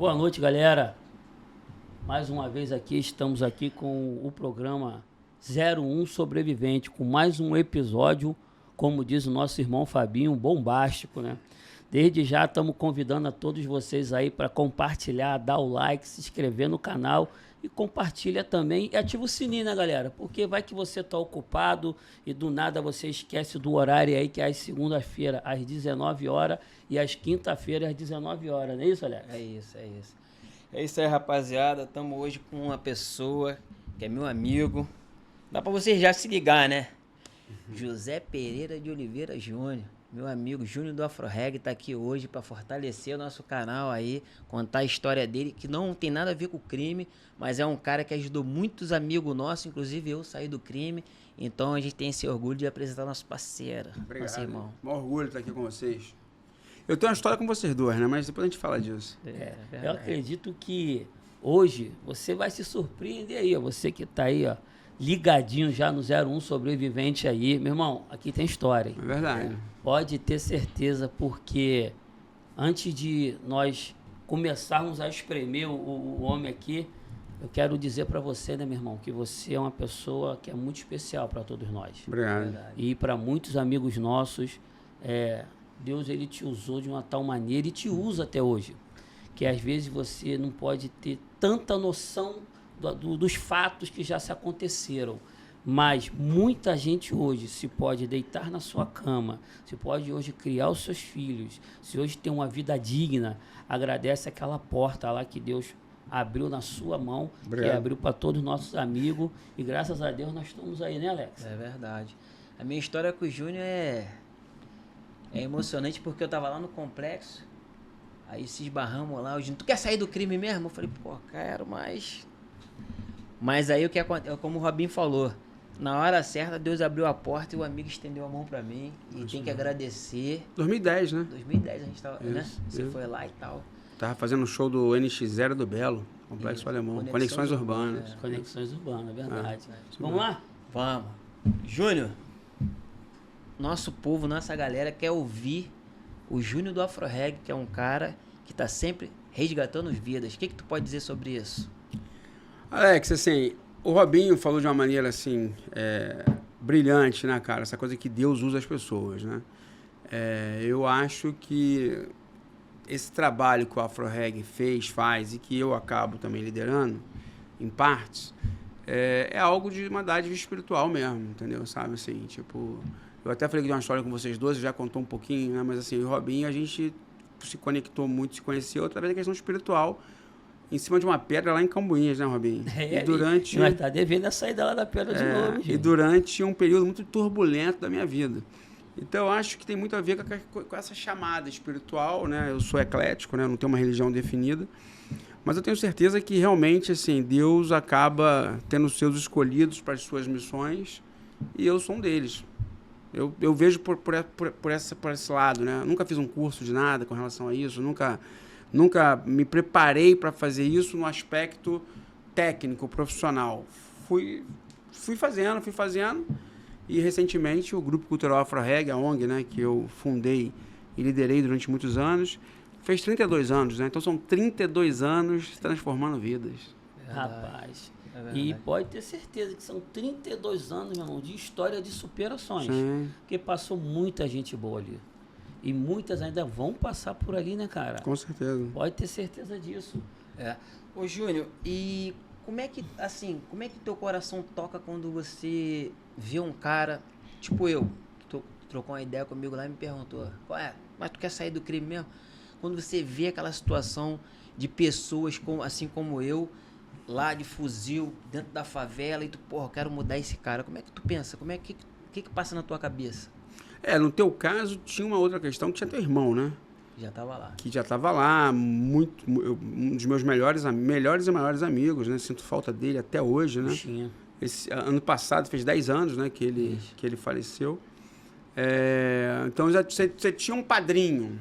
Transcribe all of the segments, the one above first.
Boa noite, galera. Mais uma vez aqui, estamos aqui com o programa 01 Sobrevivente, com mais um episódio, como diz o nosso irmão Fabinho, bombástico, né? Desde já estamos convidando a todos vocês aí para compartilhar, dar o like, se inscrever no canal e compartilha também e ativa o sininho, né, galera? Porque vai que você está ocupado e do nada você esquece do horário aí, que é às segunda-feira às 19 horas e às quinta-feira às 19 horas, não é isso, Alex? É isso, é isso. É isso aí, rapaziada. Estamos hoje com uma pessoa que é meu amigo. Dá para vocês já se ligar, né? José Pereira de Oliveira Júnior. Meu amigo Júnior do Afro-Reg tá aqui hoje para fortalecer o nosso canal aí, contar a história dele, que não tem nada a ver com o crime, mas é um cara que ajudou muitos amigos nossos, inclusive eu saí do crime. Então a gente tem esse orgulho de apresentar nosso parceiro, nosso irmão. Um orgulho estar aqui com vocês. Eu tenho uma história com vocês dois, né? Mas depois a gente fala disso. Eu acredito que hoje você vai se surpreender aí, ó. Você que tá aí, ó, ligadinho já no 01 Sobrevivente aí. Meu irmão, aqui tem história, hein? É verdade. Pode ter certeza, porque antes de nós começarmos a espremer o homem aqui, eu quero dizer para você, né, meu irmão, que você é uma pessoa que é muito especial para todos nós. Obrigado. E para muitos amigos nossos, Deus ele te usou de uma tal maneira e te usa até hoje, que às vezes você não pode ter tanta noção dos fatos que já se aconteceram. Mas muita gente hoje se pode deitar na sua cama, se pode hoje criar os seus filhos, se hoje tem uma vida digna, agradece aquela porta lá que Deus abriu na sua mão, Obrigado. que abriu para todos os nossos amigos, e graças a Deus nós estamos aí, né, Alex? É verdade. A minha história com o Júnior é emocionante, porque eu tava lá no complexo, aí se esbarramos lá, o Júnior, tu quer sair do crime mesmo? Eu falei, pô, quero, mas aí o que aconteceu, como o Robinho falou, na hora certa Deus abriu a porta e o amigo estendeu a mão pra mim, e tem que agradecer. 2010, né? 2010 a gente tava, né? Isso, Você isso. foi lá e tal. Tava fazendo um show do NX0 do Belo, Complexo Alemão. Conexões Urbanas. Conexões Urbanas, é verdade. isso Vamos lá? Vamos. Júnior, nosso povo, nossa galera quer ouvir o Júnior do Afro-Reg, que é um cara que tá sempre resgatando vidas. O que tu pode dizer sobre isso? Alex, assim, o Robinho falou de uma maneira, assim, brilhante, né, cara? Essa coisa que Deus usa as pessoas, né? Eu acho que esse trabalho que o Afro-Reg faz e que eu acabo também liderando, em partes, é algo de uma dádiva espiritual mesmo, entendeu? Sabe, assim, tipo... Eu até falei que de uma história com vocês dois, já contou um pouquinho, né? Mas, assim, o Robinho, a gente se conectou muito, se conheceu através da questão espiritual, em cima de uma pedra lá em Cambuinhas, né, Robinho? E durante... Nós tá devendo a saída lá da pedra de novo, gente. E durante um período muito turbulento da minha vida. Então, eu acho que tem muito a ver com essa chamada espiritual, né? Eu sou eclético, né? Eu não tenho uma religião definida. Mas eu tenho certeza que, realmente, assim, Deus acaba tendo os seus escolhidos para as suas missões e eu sou um deles. Eu vejo por esse lado, né? Eu nunca fiz um curso de nada com relação a isso, nunca me preparei para fazer isso no aspecto técnico, profissional. Fui fazendo, e recentemente o Grupo Cultural Afro-Reg, a ONG, né, que eu fundei e liderei durante muitos anos, fez 32 anos, né? Então são 32 anos transformando vidas. Rapaz, e pode ter certeza que são 32 anos, meu irmão, de história de superações. Sim. Porque passou muita gente boa ali. E muitas ainda vão passar por ali, né, cara? Com certeza. Pode ter certeza disso. Ô, Júnior, e como é que teu coração toca quando você vê um cara, tipo eu, que trocou uma ideia comigo lá e me perguntou, mas tu quer sair do crime mesmo? Quando você vê aquela situação de pessoas assim como eu, lá de fuzil, dentro da favela, e tu, porra, eu quero mudar esse cara. Como é que tu pensa? O que passa na tua cabeça? No teu caso, tinha uma outra questão, que tinha teu irmão, né? Já tava lá. Que já estava lá, um dos meus melhores e maiores amigos, né? Sinto falta dele até hoje, né? Tinha. Esse ano passado, fez 10 anos, né? Que ele faleceu. Então, você tinha um padrinho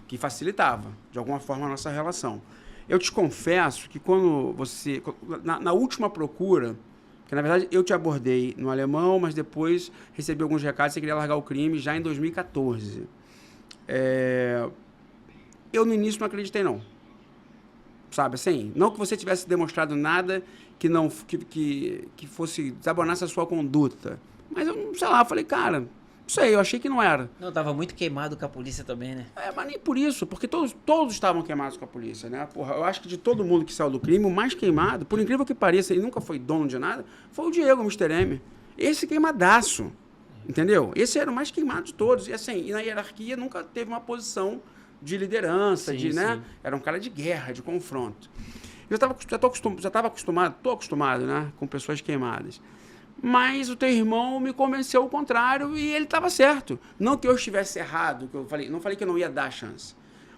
que facilitava, de alguma forma, a nossa relação. Eu te confesso que quando você... Na última procura, que na verdade eu te abordei no alemão, mas depois recebi alguns recados que você queria largar o crime já em 2014. Eu no início não acreditei, não. sabe assim? Não que você tivesse demonstrado nada que não que fosse desabonasse a sua conduta. Mas eu, sei lá, falei, cara, não sei, eu achei que não era. Não, tava muito queimado com a polícia também, né? Mas nem por isso, porque todos estavam queimados com a polícia, né? Porra, eu acho que de todo mundo que saiu do crime, o mais queimado, por incrível que pareça, ele nunca foi dono de nada, foi o Diego, o Mr. M. Esse queimadaço, entendeu? Esse era o mais queimado de todos. E assim, e na hierarquia nunca teve uma posição de liderança, Sim, né? sim. Era um cara de guerra, de confronto. Eu tô acostumado, né? Com pessoas queimadas. Mas o teu irmão me convenceu ao contrário e ele estava certo. Não que eu estivesse errado, que eu falei, não falei que eu não ia dar chance.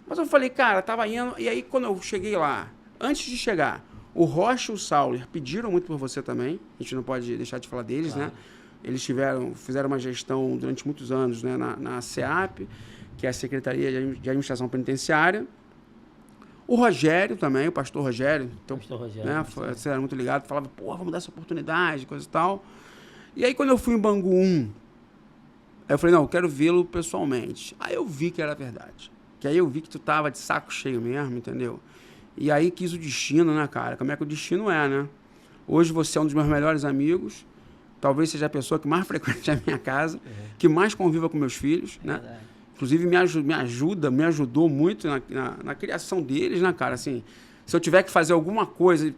Mas eu falei, cara, tava indo. E aí, quando eu cheguei lá, antes de chegar, o Rocha e o Sauler pediram muito por você também. A gente não pode deixar de falar deles, Claro. né? Eles fizeram uma gestão durante muitos anos, né, na SEAP, que é a Secretaria de Administração Penitenciária. O Rogério também, o pastor Rogério. Então, Pastor Rogério, né, sim. você era muito ligado, falava, pô, vamos dar essa oportunidade, coisa e tal. E aí, quando eu fui em Bangu 1, aí eu falei, não, eu quero vê-lo pessoalmente. Aí eu vi que era verdade. Que aí eu vi que tu tava de saco cheio mesmo, entendeu? E aí quis o destino, né, cara? Como é que o destino é, né? Hoje você é um dos meus melhores amigos, talvez seja a pessoa que mais frequente a minha casa, que mais conviva com meus filhos, né? Verdade. Inclusive me ajudou muito na criação deles, né, cara? Assim, se eu tiver que fazer alguma coisa,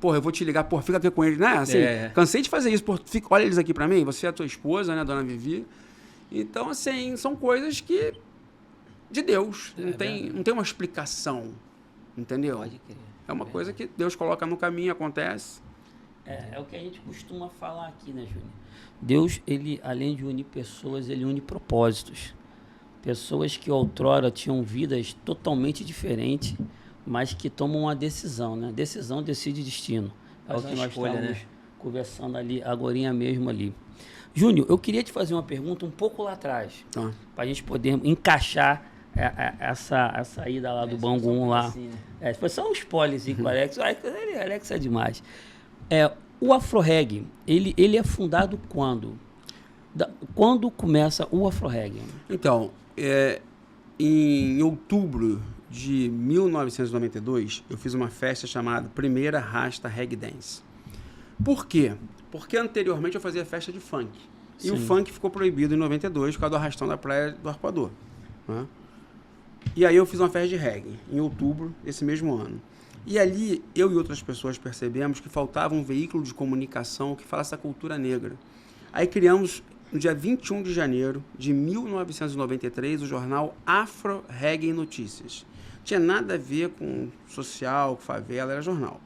porra, eu vou te ligar, porra, fica aqui com eles, né? Assim, cansei de fazer isso, porra, olha eles aqui pra mim, você é a tua esposa, né, dona Vivi? Então, assim, são coisas que de Deus, não tem uma explicação, entendeu? Pode crer. É uma coisa que Deus coloca no caminho, acontece. É o que a gente costuma falar aqui, né, Júnior? Deus, ele, além de unir pessoas, ele une propósitos. Pessoas que outrora tinham vidas totalmente diferentes, mas que tomam uma decisão, né? Decisão decide destino. É Faz o uma que nós escolha, estávamos né? conversando ali, agorinha mesmo ali. Júnior, eu queria te fazer uma pergunta um pouco lá atrás, Tá. para a gente poder encaixar essa ida lá do Bangu 1 lá. Assim, né? Foi só um spoilerzinho com o Alex. Alex é demais. O Afro-Reggae, ele é fundado quando? Quando começa o Afro-Reggae? Então, em outubro de 1992, eu fiz uma festa chamada Primeira Rasta Reggae Dance. Por quê? Porque anteriormente eu fazia festa de funk. E Sim. o funk ficou proibido em 92 por causa do arrastão da praia do Arpoador, né? E aí eu fiz uma festa de reggae em outubro desse mesmo ano. E ali, eu e outras pessoas percebemos que faltava um veículo de comunicação que falasse a cultura negra. Aí criamos, no dia 21 de janeiro de 1993, o jornal Afro Reggae Notícias. Tinha nada a ver com social, com favela, era jornal.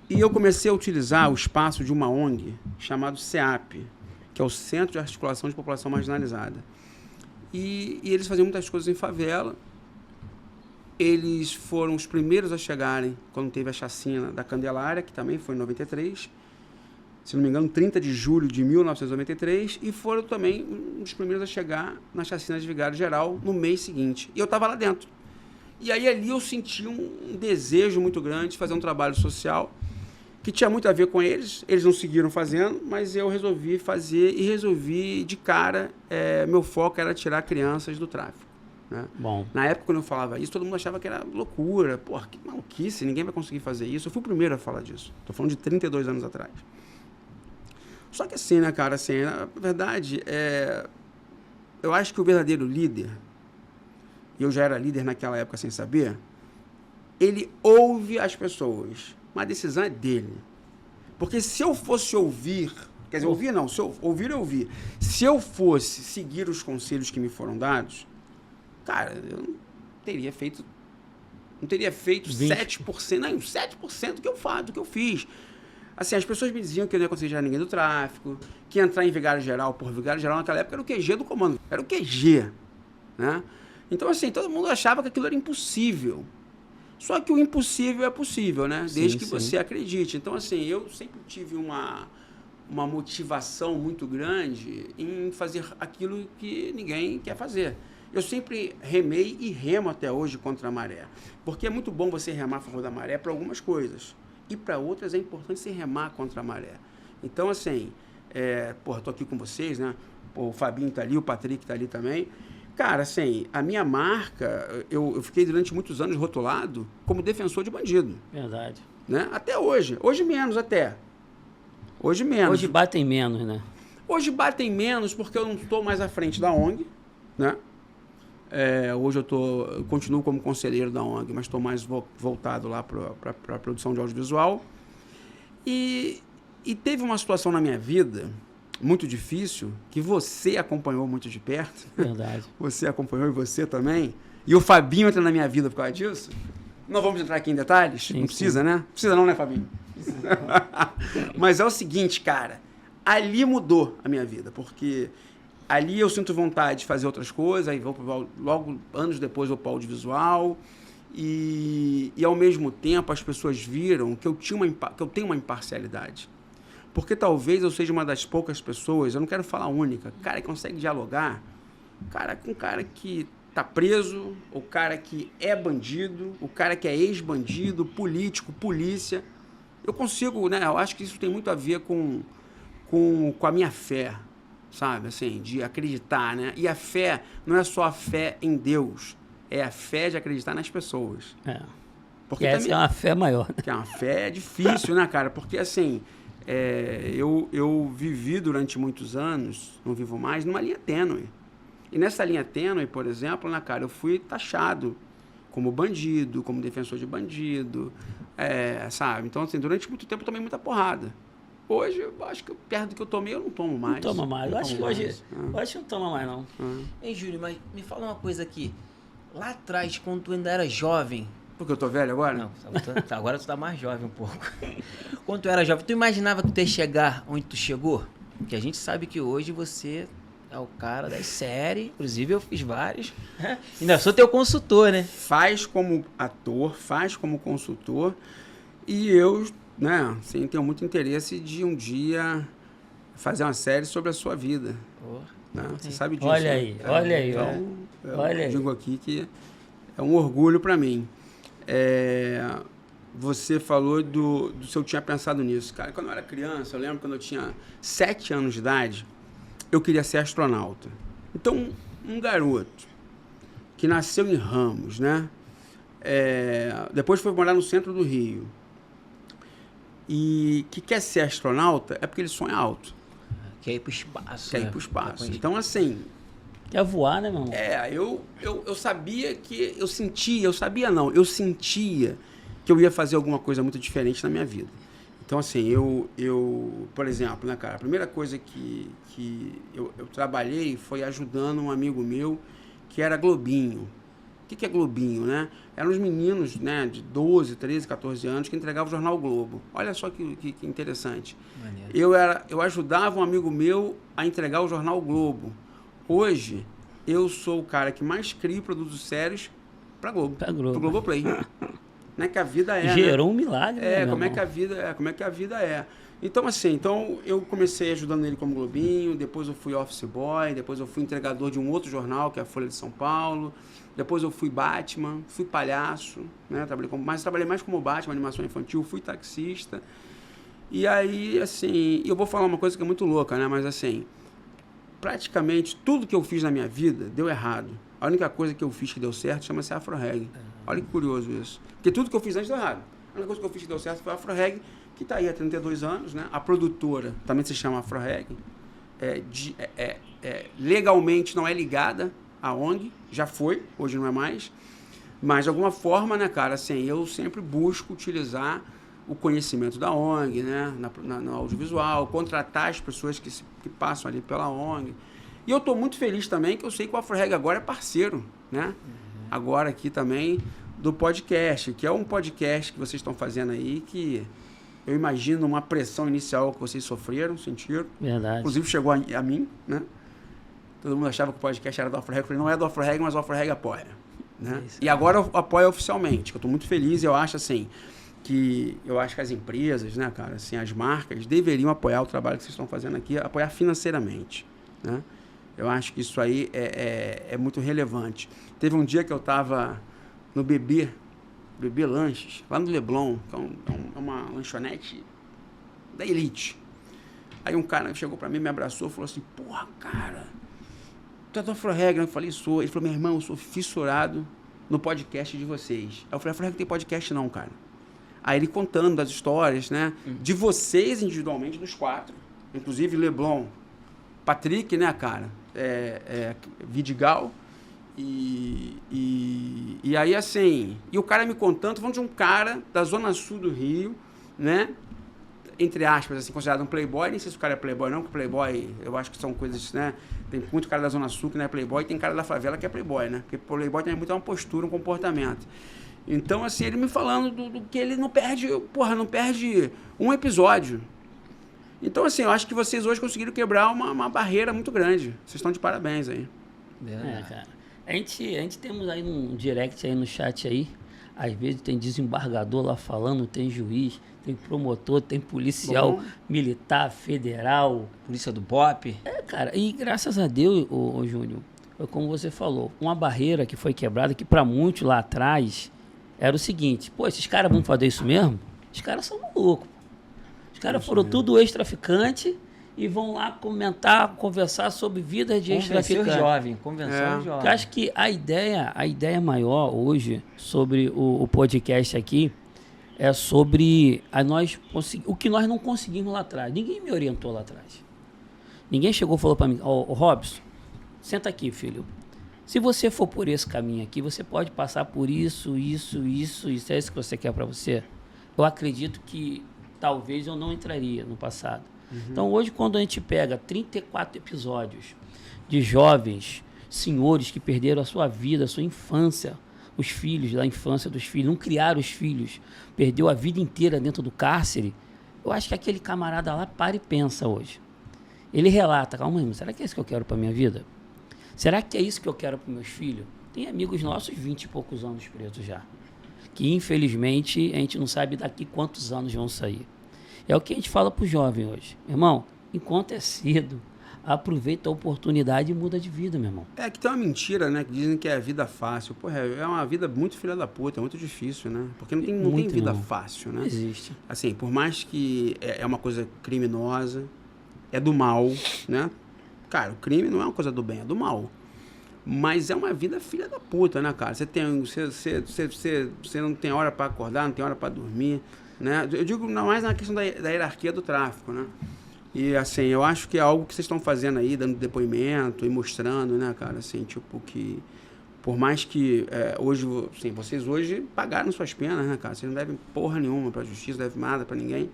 E eu comecei a utilizar o espaço de uma ONG chamado CEAP, que é o Centro de Articulação de População Marginalizada. E eles faziam muitas coisas em favela. Eles foram os primeiros a chegarem quando teve a chacina da Candelária, que também foi em 93, se não me engano, 30 de julho de 1993, e foram também um dos primeiros a chegar na chacina de Vigário Geral no mês seguinte. E eu estava lá dentro. E aí ali eu senti um desejo muito grande de fazer um trabalho social que tinha muito a ver com eles. Eles não seguiram fazendo, mas eu resolvi fazer e resolvi de cara, meu foco era tirar crianças do tráfico, né? Bom, Na época, quando eu falava isso, todo mundo achava que era loucura. Porra, que maluquice, ninguém vai conseguir fazer isso. Eu fui o primeiro a falar disso. Estou falando de 32 anos atrás. Só que assim, né, cara, assim, na verdade, eu acho que o verdadeiro líder, e eu já era líder naquela época sem saber, ele ouve as pessoas, mas a decisão é dele. Porque se eu fosse ouvir, quer dizer, ouvir não, se eu ouvir, eu ouvir. Se eu fosse seguir os conselhos que me foram dados, cara, eu não teria feito 7%, não, 7% do que eu fiz. Assim, as pessoas me diziam que eu não ia conseguir tirar ninguém do tráfico, que ia entrar em Vigário Geral. Por Vigário Geral naquela época era o QG do comando, era o QG, né? Então, assim, todo mundo achava que aquilo era impossível. Só que o impossível é possível, né? Desde que você acredite. Então, assim, eu sempre tive uma motivação muito grande em fazer aquilo que ninguém quer fazer. Eu sempre remei e remo até hoje contra a maré. Porque é muito bom você remar a favor da maré para algumas coisas. E para outras é importante você remar contra a maré. Então, assim, tô aqui com vocês, né? O Fabinho tá ali, o Patrick tá ali também. cara, assim, a minha marca, eu fiquei durante muitos anos rotulado como defensor de bandido. Verdade. Né? Até hoje. Hoje menos até. Hoje menos. Hoje batem menos, né? Hoje batem menos porque eu não estou mais à frente da ONG, né? Hoje eu continuo como conselheiro da ONG, mas estou mais voltado lá para a produção de audiovisual. E teve uma situação na minha vida muito difícil, que você acompanhou muito de perto. Verdade. Você acompanhou e você também. E o Fabinho entra na minha vida por causa disso. Não vamos entrar aqui em detalhes? Sim, não precisa, sim. né? Precisa não, né, Fabinho? Mas é o seguinte, cara. Ali mudou a minha vida, porque ali eu sinto vontade de fazer outras coisas, aí logo anos depois eu vou para o audiovisual, e ao mesmo tempo as pessoas viram que eu tenho uma imparcialidade. Porque talvez eu seja uma das poucas pessoas, eu não quero falar única, cara que consegue dialogar, cara com cara que tá preso, o cara que é bandido, o cara que é ex-bandido, político, polícia. Eu consigo, né? Eu acho que isso tem muito a ver com a minha fé, sabe? Assim, de acreditar, né? E a fé não é só a fé em Deus, é a fé de acreditar nas pessoas. Porque essa é uma fé maior. Que é uma fé difícil, né, cara? Porque, assim, eu vivi durante muitos anos, não vivo mais, numa linha tênue. E nessa linha tênue, por exemplo, né, cara, eu fui taxado como bandido, como defensor de bandido, sabe? Então, assim, durante muito tempo eu tomei muita porrada. Hoje, eu acho que perto do que eu tomei, eu não tomo mais. Não toma mais. Eu acho que hoje não toma mais, não. Hein, Júlio, mas me fala uma coisa aqui. Lá atrás, quando tu ainda era jovem... Porque eu tô velho agora? Não, agora tu tá mais jovem um pouco. Quando tu era jovem, tu imaginava que tu ia chegar onde tu chegou? Porque a gente sabe que hoje você é o cara das séries, inclusive eu fiz vários. Ainda sou teu consultor, né? Faz como ator, faz como consultor, e eu, né, assim, tenho muito interesse de um dia fazer uma série sobre a sua vida. Né? Você sabe disso. Olha aí, né? olha aí. Então, olha eu digo aqui que é um orgulho para mim. Você falou do se eu tinha pensado nisso. Cara, quando eu era criança, eu lembro quando eu tinha 7 anos de idade, eu queria ser astronauta. Então, um garoto que nasceu em Ramos, né? Depois foi morar no centro do Rio, e que quer ser astronauta é porque ele sonha alto. Quer ir pro espaço. Quer ir pro espaço. Então, assim... Quer voar, né, meu irmão? Eu sabia que... Eu sentia que eu ia fazer alguma coisa muito diferente na minha vida. Então, assim, por exemplo, né, cara, a primeira coisa que eu trabalhei foi ajudando um amigo meu que era Globinho. O que é Globinho, né? Eram os meninos, né, de 12, 13, 14 anos que entregavam o jornal Globo. Olha só que interessante. Maneiro. Eu ajudava um amigo meu a entregar o jornal Globo. Hoje, eu sou o cara que mais cria produtos sérios para Globo. Pro Globoplay. Não é que a vida é, gerou, né? Um milagre, né, como é que a vida é. Então, assim, eu comecei ajudando ele como Globinho, depois eu fui office boy, depois eu fui entregador de um outro jornal, que é a Folha de São Paulo, depois eu fui Batman, fui palhaço, né? Trabalhei mais como Batman, animação infantil, fui taxista. E aí, assim, eu vou falar uma coisa que é muito louca, né? Mas, assim, praticamente tudo que eu fiz na minha vida deu errado. A única coisa que eu fiz que deu certo chama-se Afro-Reggae. Olha que curioso isso. Porque tudo que eu fiz antes deu errado. A única coisa que eu fiz que deu certo foi a Afro-Reggae, que está aí há 32 anos, né? A produtora também se chama Afro-Reggae. Legalmente não é ligada à ONG, já foi, hoje não é mais. Mas, de alguma forma, né, cara, assim, eu sempre busco utilizar o conhecimento da ONG, né, no audiovisual, contratar as pessoas que passam ali pela ONG. E eu estou muito feliz também que eu sei que o Afro-Reggae agora é parceiro, né? Agora aqui também do podcast, que é um podcast que vocês estão fazendo aí, que eu imagino uma pressão inicial que vocês sentiram. Verdade. Inclusive chegou a mim, né? Todo mundo achava que o podcast era do Afro-Reggae. Eu falei, não é do Afro-Reggae, mas o Afro-Reggae apoia. Né? E agora eu apoio oficialmente, que eu estou muito feliz. Eu acho assim, que as empresas, né, cara, assim, as marcas deveriam apoiar o trabalho que vocês estão fazendo aqui, apoiar financeiramente, né? Eu acho que isso aí é muito relevante. Teve um dia que eu estava no Bebê Lanches, lá no Leblon, que é uma lanchonete da elite. Aí um cara chegou para mim, me abraçou e falou assim, porra, cara, tu é do Afro-Reggae? Eu falei, sou. Ele falou, meu irmão, eu sou fissurado no podcast de vocês. Aí eu falei, Afro-Reggae tem podcast não, cara. Aí ele contando das histórias, né? De vocês individualmente, dos 4. Inclusive Leblon, Patrick, né, cara? Vidigal. E aí, assim... E o cara me contando, tô falando de um cara da zona sul do Rio, né? Entre aspas, assim, considerado um playboy. Nem sei se o cara é playboy não, porque playboy, eu acho que são coisas, né? Tem muito cara da zona sul que não é playboy, e tem cara da favela que é playboy, né? Porque playboy tem muito uma postura, um comportamento. Então, assim, ele me falando do que ele não perde, não perde um episódio. Então, assim, eu acho que vocês hoje conseguiram quebrar uma barreira muito grande. Vocês estão de parabéns aí. Cara. A gente temos aí um direct aí no chat aí. Às vezes tem desembargador lá falando, tem juiz, tem promotor, tem policial militar, federal. Polícia do BOP. Cara, e graças a Deus, ô Júnior, foi como você falou, uma barreira que foi quebrada, que para muitos lá atrás era o seguinte, esses caras vão fazer isso mesmo? Os caras são malucos. Os caras foram tudo ex-traficante e vão lá conversar sobre vidas de ex-traficante. Convencer o jovem. Eu acho que a ideia maior hoje sobre o podcast aqui é sobre o que nós não conseguimos lá atrás. Ninguém me orientou lá atrás. Ninguém chegou e falou para mim, Robson, senta aqui, filho. Se você for por esse caminho aqui, você pode passar por isso. É isso que você quer para você? Eu acredito que talvez eu não entraria no passado. Então, hoje, quando a gente pega 34 episódios de jovens, senhores que perderam a sua vida, a sua infância, os filhos, da infância dos filhos, não criaram os filhos, perdeu a vida inteira dentro do cárcere, eu acho que aquele camarada lá para e pensa hoje. Ele relata, calma aí, será que é isso que eu quero para minha vida? Será que é isso que eu quero para meus filhos? Tem amigos nossos, 20 e poucos anos presos já, que infelizmente a gente não sabe daqui quantos anos vão sair. É o que a gente fala pro jovem hoje. Irmão, enquanto é cedo, aproveita a oportunidade e muda de vida, meu irmão. É que tem uma mentira, né? Que dizem que é a vida fácil. É uma vida muito filha da puta, é muito difícil, né? Porque não tem vida fácil, né? Não existe. Assim, por mais que é uma coisa criminosa, é do mal, né? Cara, o crime não é uma coisa do bem, é do mal. Mas é uma vida filha da puta, né, cara? Você não tem hora para acordar, não tem hora para dormir, né? Eu digo mais na questão da hierarquia do tráfico, né? E, assim, eu acho que é algo que vocês estão fazendo aí, dando depoimento e mostrando, né, cara? Assim, tipo, que por mais que hoje, assim, vocês hoje pagaram suas penas, né, cara? Vocês não devem porra nenhuma pra justiça, não devem nada pra ninguém,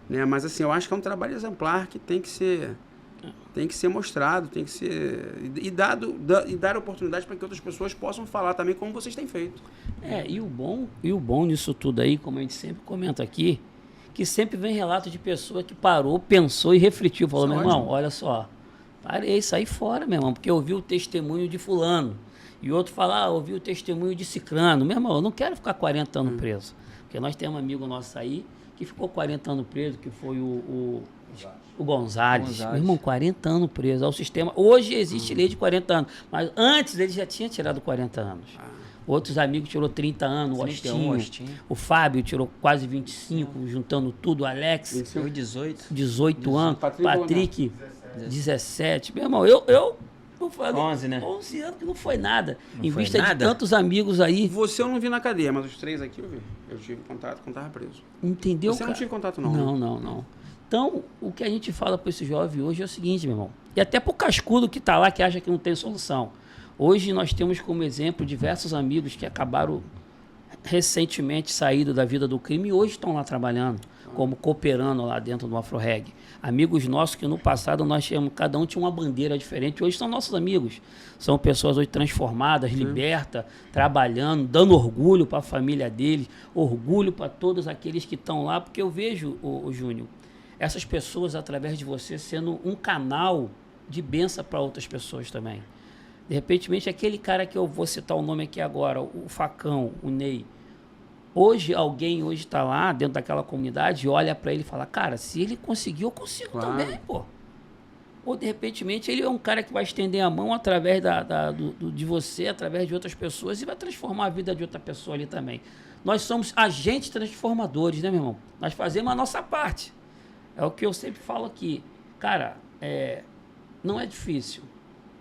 né? Mas, assim, eu acho que é um trabalho exemplar que tem que ser mostrado, tem que ser e dar oportunidade para que outras pessoas possam falar também como vocês têm feito. E o bom nisso tudo aí, como a gente sempre comenta aqui, que sempre vem relato de pessoa que parou, pensou e refletiu, falou, meu irmão, olha só, parei, saí fora, meu irmão, porque eu ouvi o testemunho de fulano, e outro falar, ouvi o testemunho de ciclano. Meu irmão, eu não quero ficar 40 anos preso, porque nós temos um amigo nosso aí que ficou 40 anos preso, que foi o Gonzales. Meu irmão, 40 anos preso. O sistema, hoje existe lei de 40 anos, mas antes ele já tinha tirado 40 anos. Outros amigos tirou 30 anos, o Ostinho. O Fábio tirou quase 25, juntando tudo. O Alex, 18 anos. Patrick 17. Meu irmão, eu 11, né? 11 anos que não foi nada. Em vista de tantos amigos aí. Você eu não vi na cadeia, mas os 3 aqui eu vi. Eu tive contato quando estava preso. Entendeu, Você não tive contato não. Não. Então, o que a gente fala para esse jovem hoje é o seguinte, meu irmão. E até para o cascudo que está lá, que acha que não tem solução. Hoje nós temos como exemplo diversos amigos que acabaram recentemente saído da vida do crime e hoje estão lá trabalhando, como cooperando lá dentro do Afro-Reggae. Amigos nossos que no passado nós tínhamos, cada um tinha uma bandeira diferente, hoje são nossos amigos. São pessoas hoje transformadas, libertas, trabalhando, dando orgulho para a família deles, orgulho para todos aqueles que estão lá, porque eu vejo, o Júnior, essas pessoas através de você sendo um canal de bênção para outras pessoas também. De repente, aquele cara que eu vou citar o nome aqui agora, o Facão, o Ney, hoje alguém está lá dentro daquela comunidade e olha para ele e fala, cara, se ele conseguiu, eu consigo também, pô. Ou de repente ele é um cara que vai estender a mão através de você, através de outras pessoas e vai transformar a vida de outra pessoa ali também. Nós somos agentes transformadores, né, meu irmão? Nós fazemos a nossa parte. É o que eu sempre falo aqui. Cara, não é difícil.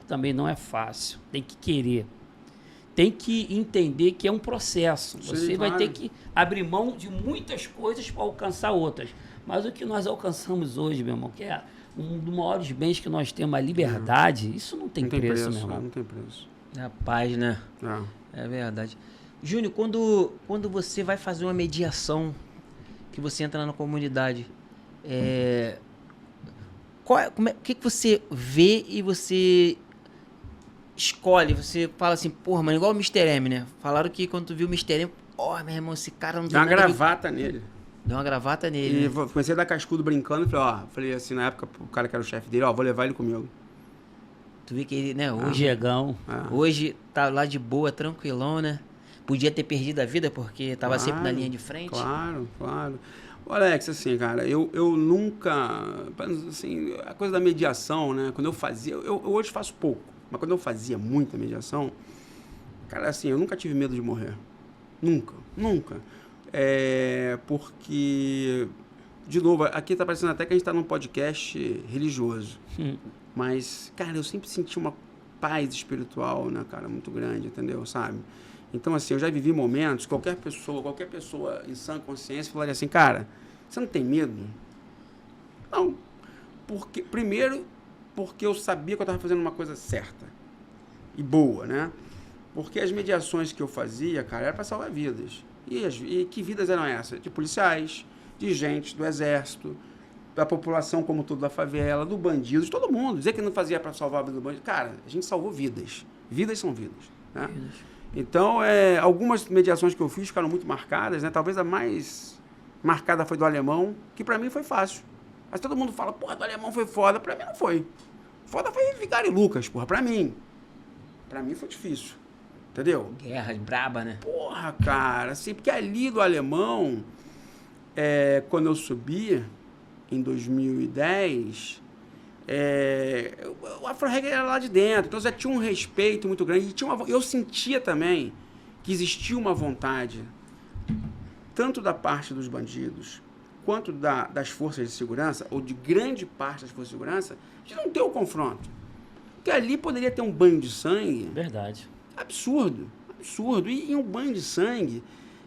também não é fácil. Tem que querer. Tem que entender que é um processo. Sim, Você vai claro. ter que abrir mão de muitas coisas para alcançar outras. Mas o que nós alcançamos hoje, meu irmão, que é um dos maiores bens que nós temos, a liberdade, isso não tem, preço, meu irmão. Não tem preço. A paz, né? É verdade. Júnior, quando você vai fazer uma mediação, que você entra na comunidade, o que você vê e você escolhe? Você fala assim, porra, mano, igual o Mr. M, né? Falaram que quando tu viu o Mr. M, meu irmão, esse cara não tem Dá uma nada a ver- gravata nele. Deu uma gravata nele. E né? comecei a dar cascudo brincando e falei assim, na época, o cara que era o chefe dele, vou levar ele comigo. Tu vê que ele, né, O hoje, Diegão. hoje tá lá de boa, tranquilão, né? Podia ter perdido a vida porque tava sempre na linha de frente. Claro. Ô, Alex, assim, cara, eu nunca... Assim, a coisa da mediação, né? Quando eu fazia... Eu hoje faço pouco, mas quando eu fazia muita mediação, cara, assim, eu nunca tive medo de morrer. Nunca. Porque, de novo, aqui tá parecendo até que a gente tá num podcast religioso. Mas, cara, eu sempre senti uma paz espiritual, né, cara, muito grande, entendeu? Sabe? Então, assim, eu já vivi momentos, qualquer pessoa em sã consciência falaria assim, cara, você não tem medo? Não. Primeiro, porque eu sabia que eu estava fazendo uma coisa certa e boa, né? Porque as mediações que eu fazia, cara, era para salvar vidas. E que vidas eram essas? De policiais, de gente do exército, da população como todo da favela, do bandido, de todo mundo. Dizer que não fazia para salvar a vida do bandido. Cara, a gente salvou vidas. Vidas são vidas, né? Então, algumas mediações que eu fiz ficaram muito marcadas, né? Talvez a mais marcada foi do alemão, que para mim foi fácil. Mas todo mundo fala, porra, do alemão foi foda. Para mim não foi. Foda foi Vigário e Lucas, porra, para mim. Para mim foi difícil. Entendeu? Guerra braba, né? Porra, cara, assim, porque ali do alemão, quando eu subi, em 2010, o Afro-Reggae era lá de dentro, então já tinha um respeito muito grande. Eu sentia também que existia uma vontade, tanto da parte dos bandidos, quanto das forças de segurança, ou de grande parte das forças de segurança, de não ter o confronto. Porque ali poderia ter um banho de sangue. Verdade. Absurdo. E um banho de sangue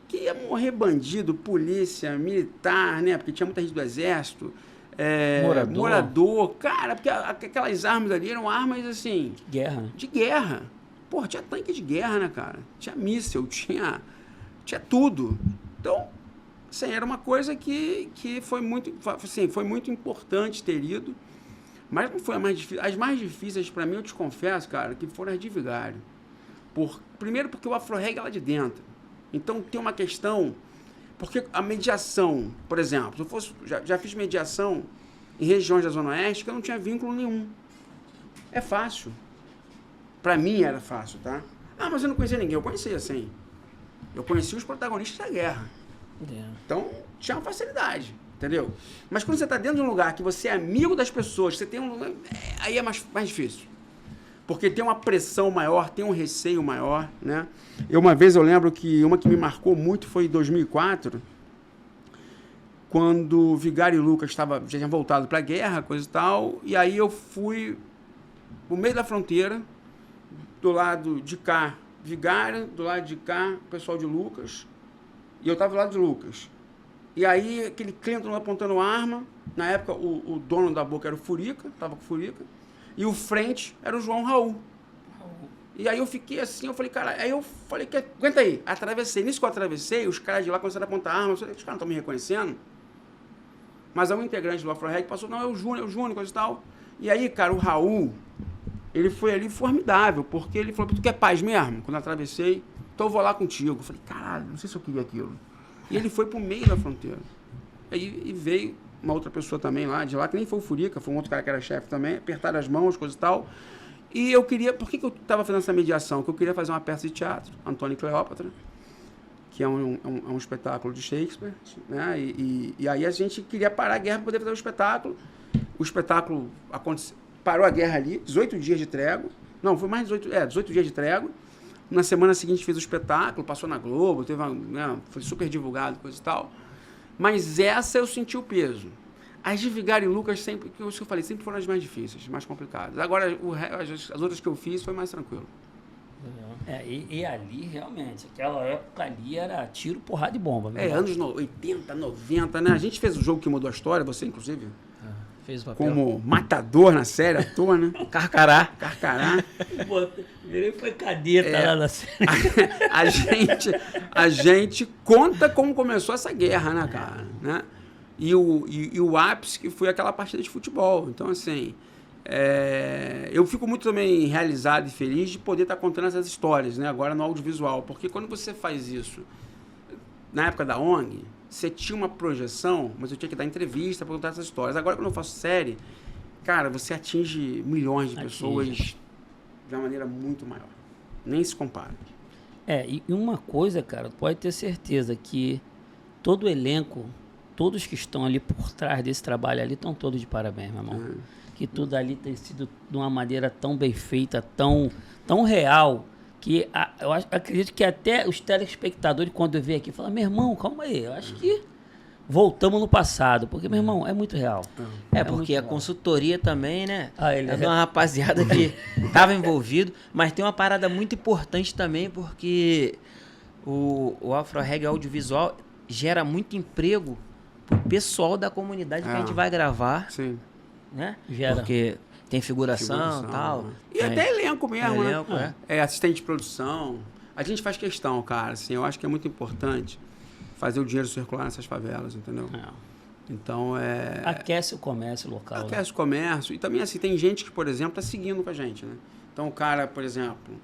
que ia morrer bandido, polícia, militar, né? Porque tinha muita gente do exército, morador. Cara, porque aquelas armas ali eram armas, assim... Guerra. De guerra. Porra, tinha tanque de guerra, né, cara? Tinha míssil, tinha tudo. Então, assim, era uma coisa que foi muito importante ter ido. Mas não foi a mais difícil. As mais difíceis, para mim, eu te confesso, cara, que foram as de Vigário. Primeiro porque o Afro-Reggae é lá de dentro. Então tem uma questão... Porque a mediação, por exemplo, já fiz mediação em regiões da Zona Oeste que eu não tinha vínculo nenhum. É fácil. Para mim era fácil, tá? Mas eu não conhecia ninguém. Eu conhecia, sim. Eu conhecia os protagonistas da guerra. Então tinha uma facilidade, entendeu? Mas quando você está dentro de um lugar que você é amigo das pessoas, você tem aí é mais difícil. Porque tem uma pressão maior, tem um receio maior, né? Uma vez eu lembro que uma que me marcou muito foi em 2004, quando Vigário e Lucas já tinham voltado para a guerra, coisa e tal, e aí eu fui no meio da fronteira, do lado de cá, Vigário, do lado de cá, o pessoal de Lucas, e eu estava do lado de Lucas. E aí aquele Clinton apontando arma, na época o dono da boca era o Furica, estava com o Furica, e o frente era o João Raul. E aí eu fiquei assim, eu falei, cara, aguenta aí, atravessei. Nisso que eu atravessei, os caras de lá começaram a apontar arma, eu falei, os caras não estão me reconhecendo? Mas aí um integrante do Afro-Reggae passou, não, é o Júnior, coisa e tal. E aí, cara, o Raul, ele foi ali formidável, porque ele falou, tu quer paz mesmo? Quando eu atravessei, então eu vou lá contigo. Eu falei, caralho, não sei se eu queria aquilo. E ele foi pro meio da fronteira. E veio uma outra pessoa também lá, de lá, que nem foi o Furica, foi um outro cara que era chefe também, apertaram as mãos, coisa e tal. E eu queria... Por que eu estava fazendo essa mediação? Porque eu queria fazer uma peça de teatro, Antônio e Cleópatra, que é um espetáculo de Shakespeare, né? E aí a gente queria parar a guerra para poder fazer o espetáculo. O espetáculo parou a guerra ali, 18 dias de trégua. Não, foi mais 18 dias de trégua. Na semana seguinte fez o espetáculo, passou na Globo, foi super divulgado, coisa e tal. Mas essa eu senti o peso. As de Vigário e Lucas, sempre, que eu falei, sempre foram as mais difíceis, mais complicadas. Agora, as outras que eu fiz foi mais tranquilo. E ali, realmente, aquela época ali era tiro, porrada e bomba. Anos 80, 90, né? A gente fez o jogo que mudou a história, você, inclusive. Fez o papel. Como matador na série, à toa, né? Carcará. Virei foi cadeta lá na série. A gente conta como começou essa guerra, né, cara? Né? E o ápice que foi aquela partida de futebol. Então, assim, eu fico muito também realizado e feliz de poder estar contando essas histórias, né? Agora no audiovisual. Porque quando você faz isso, na época da ONG, você tinha uma projeção, mas eu tinha que dar entrevista para contar essas histórias. Agora, quando eu faço série, cara, você atinge milhões de pessoas de uma maneira muito maior. Nem se compara. E uma coisa, cara, pode ter certeza que todo o elenco, todos que estão ali por trás desse trabalho ali, estão todos de parabéns, meu irmão. Que tudo ali tem sido de uma maneira tão bem feita, tão real, que eu acredito que até os telespectadores, quando eu vejo aqui, falam, meu irmão, calma aí, eu acho que voltamos no passado, porque, meu irmão, é muito real. Porque a consultoria também, né? Ele é de uma rapaziada que estava envolvido, mas tem uma parada muito importante também, porque o Afro Reggae audiovisual gera muito emprego pro pessoal da comunidade que a gente vai gravar. Sim. Né? Gera. Porque tem figuração e tal. E até elenco mesmo, elenco, né? Assistente de produção. A gente faz questão, cara, assim, eu acho que é muito importante fazer o dinheiro circular nessas favelas, entendeu? Então, aquece o comércio local. Aquece o comércio. E também, assim, tem gente que, por exemplo, tá seguindo com a gente, né? Então, o cara, por exemplo,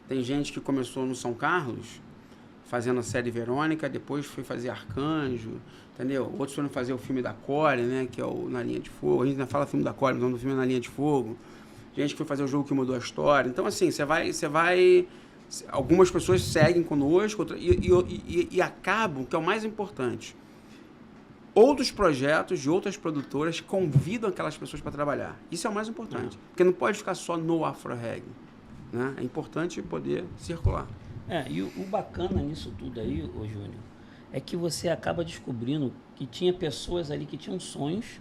tem gente que começou no São Carlos, fazendo a série Verônica, depois foi fazer Arcanjo, entendeu? Outros foram fazer o filme da Core, né? Que é o Na Linha de Fogo. A gente ainda fala filme da Core, mas o nome do filme é Na Linha de Fogo. Gente que foi fazer o jogo que mudou a história. Então, assim, você vai... Algumas pessoas seguem conosco e acabam, que é o mais importante, outros projetos de outras produtoras convidam aquelas pessoas para trabalhar. Isso é o mais importante. Porque não pode ficar só no Afro Reggae, né? É importante poder circular. E o bacana nisso tudo aí, ô Júnior, é que você acaba descobrindo que tinha pessoas ali que tinham sonhos,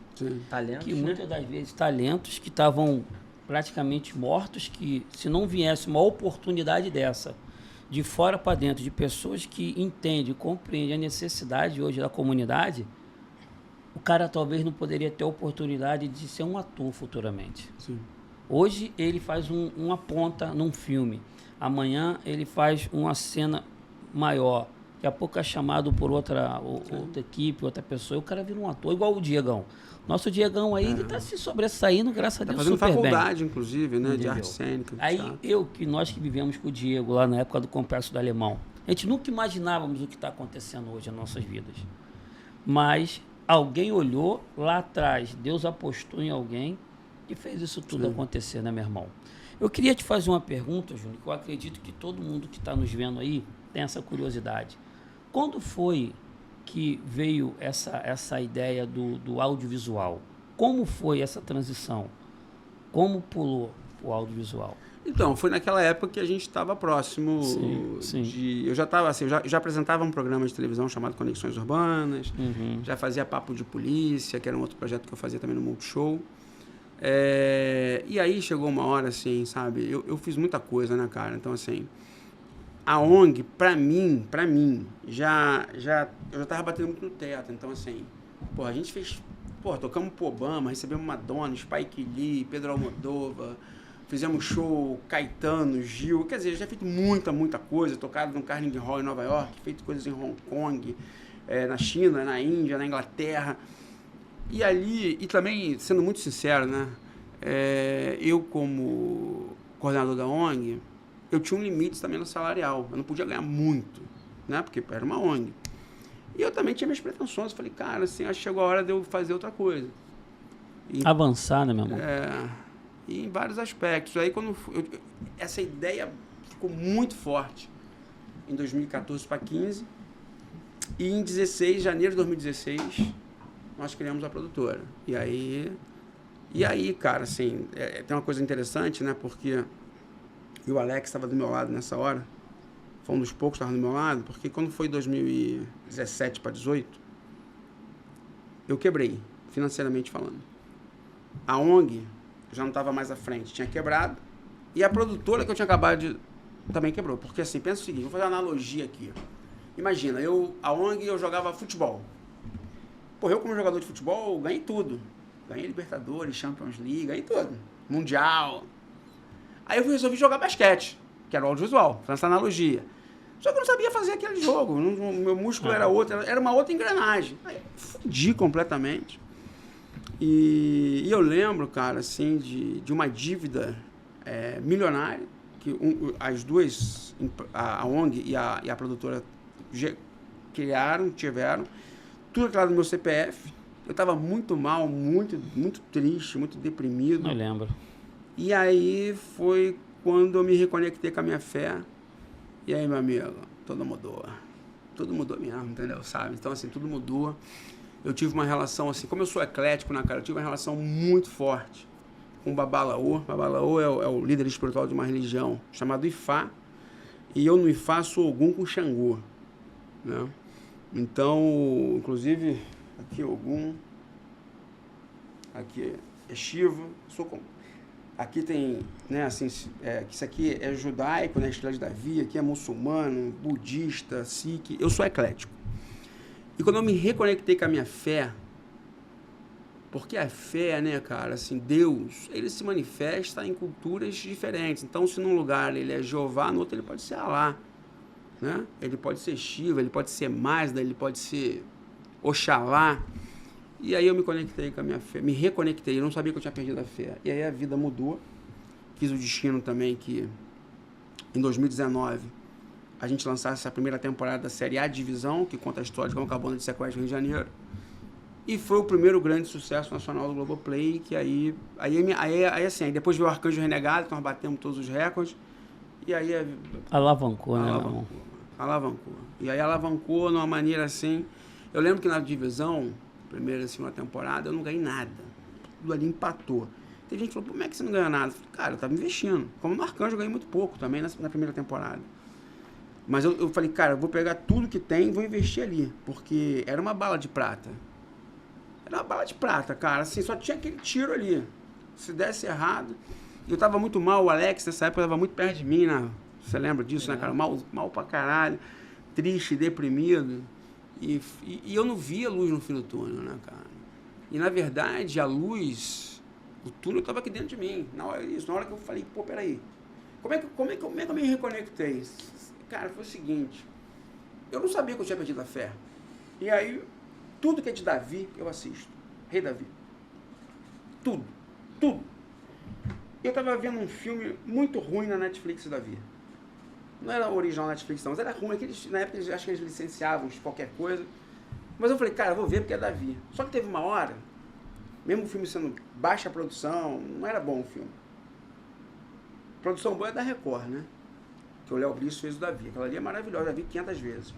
talentos, que muitas das vezes talentos que estavam praticamente mortos, que se não viesse uma oportunidade dessa, de fora para dentro, de pessoas que entendem, compreendem a necessidade hoje da comunidade, o cara talvez não poderia ter a oportunidade de ser um ator futuramente. Sim. Hoje ele faz uma ponta num filme, amanhã ele faz uma cena maior, daqui a pouco é chamado por outra equipe, outra pessoa, e o cara vira um ator, igual o Diegão. Nosso Diegão aí, ele está se sobressaindo, graças a Deus, fazendo super faculdade, bem. Inclusive, né, de arte cênica. Aí, nós que vivemos com o Diego lá na época do Complexo do Alemão, a gente nunca imaginávamos o que está acontecendo hoje nas nossas vidas. Mas alguém olhou lá atrás, Deus apostou em alguém e fez isso tudo acontecer, né, meu irmão? Eu queria te fazer uma pergunta, Júnior, que eu acredito que todo mundo que está nos vendo aí tem essa curiosidade. Quando foi que veio essa ideia do audiovisual? Como foi essa transição? Como pulou o audiovisual? Então, foi naquela época que a gente estava próximo de... Eu já estava assim, já apresentava um programa de televisão chamado Conexões Urbanas, já fazia Papo de Polícia, que era um outro projeto que eu fazia também no Multishow. E aí chegou uma hora, assim, sabe? Eu fiz muita coisa, né, cara? Então, assim, a ONG, pra mim, eu já tava batendo muito no teto. Então, assim, a gente fez... tocamos pro Obama, recebemos Madonna, Spike Lee, Pedro Almodóvar, fizemos show, Caetano, Gil, quer dizer, já feito muita coisa, tocado no Carnegie Hall em Nova York, feito coisas em Hong Kong, na China, na Índia, na Inglaterra. E ali, e também, sendo muito sincero, né, eu como coordenador da ONG, eu tinha um limite também no salarial, eu não podia ganhar muito, né, porque era uma ONG. E eu também tinha minhas pretensões, eu falei, cara, assim, acho que chegou a hora de eu fazer outra coisa. Avançar, né, meu irmão? E em vários aspectos. Aí, essa ideia ficou muito forte em 2014 para 2015, e em janeiro de 2016, nós criamos a produtora. E aí, cara, assim, tem uma coisa interessante, né, porque o Alex estava do meu lado nessa hora, foi um dos poucos que estava do meu lado, porque quando foi 2017 para 2018, eu quebrei. financeiramente falando. A ONG já não estava mais à frente, tinha quebrado. E a produtora que eu tinha acabado de... também quebrou. Porque assim, pensa o seguinte, vou fazer uma analogia aqui. Imagina, a ONG eu jogava futebol. Pô, eu como jogador de futebol, ganhei tudo. Ganhei Libertadores, Champions League, ganhei tudo. Mundial. Aí eu resolvi jogar basquete, que era o audiovisual, fazendo essa analogia. Só que eu não sabia fazer aquele jogo. Meu músculo era outro, era uma outra engrenagem. Aí eu fudi completamente. E eu lembro, cara, assim, de uma dívida milionária, que as duas, a ONG e a produtora tiveram, tudo claro no meu CPF. Eu estava muito mal, muito triste, muito deprimido. Não lembro. E aí foi quando eu me reconectei com a minha fé. E aí, meu amigo, tudo mudou. Tudo mudou mesmo, entendeu? Sabe? Então, assim, tudo mudou. Eu tive uma relação, assim, como eu sou eclético, né, cara? Eu tive uma relação muito forte com o Babalaô. Babalaô é o líder espiritual de uma religião chamada Ifá. E eu no Ifá sou Ogum com Xangô, né? Então, inclusive, aqui é Ogum, aqui é Shiva, aqui tem, né, assim, isso aqui é judaico, né, Estrela de Davi, aqui é muçulmano, budista, sikh, eu sou eclético. E quando eu me reconectei com a minha fé, porque a fé, né, cara, assim, Deus, ele se manifesta em culturas diferentes. Então, se num lugar ele é Jeová, no outro ele pode ser Alá, né? Ele pode ser Shiva, ele pode ser Mazda, ele pode ser Oxalá. E aí eu me conectei com a minha fé, me reconectei, eu não sabia que eu tinha perdido a fé. E aí a vida mudou. Quis o destino também que em 2019 a gente lançasse a primeira temporada da série A Divisão, que conta a história de como acabou de sequestro no Rio de Janeiro. E foi o primeiro grande sucesso nacional do Globoplay, que aí depois veio o Arcanjo Renegado, que nós batemos todos os recordes. E aí... Alavancou, né? Alavancou. E aí alavancou de uma maneira assim... Eu lembro que na Divisão, primeira e segunda temporada, eu não ganhei nada. Tudo ali empatou. Tem gente que falou, como é que você não ganha nada? Eu falei, cara, eu tava investindo. Como no Arcanjo eu ganhei muito pouco também na primeira temporada. Mas eu falei, cara, eu vou pegar tudo que tem e vou investir ali. Porque era uma bala de prata. Era uma bala de prata, cara. Assim, só tinha aquele tiro ali. Se desse errado... Eu tava muito mal, o Alex nessa época tava muito perto de mim, né? Você lembra disso, né, cara? Mal pra caralho, triste, deprimido. E eu não via luz no fim do túnel, né, cara? E na verdade, a luz, o túnel tava aqui dentro de mim. Na hora que eu falei, pô, peraí. Como é que eu me reconectei? Cara, foi o seguinte. Eu não sabia que eu tinha perdido a fé. E aí, tudo que é de Davi, eu assisto. Rei Davi. Tudo. Eu tava vendo um filme muito ruim na Netflix, Davi. Não era original Netflix, não, mas era ruim. Na época, acho que eles licenciavam qualquer coisa. Mas eu falei, cara, eu vou ver porque é Davi. Só que teve uma hora, mesmo o filme sendo baixa produção, não era bom o filme. Produção boa é da Record, né? Que o Léo Brice fez o Davi. Aquela ali é maravilhosa, Davi 500 vezes.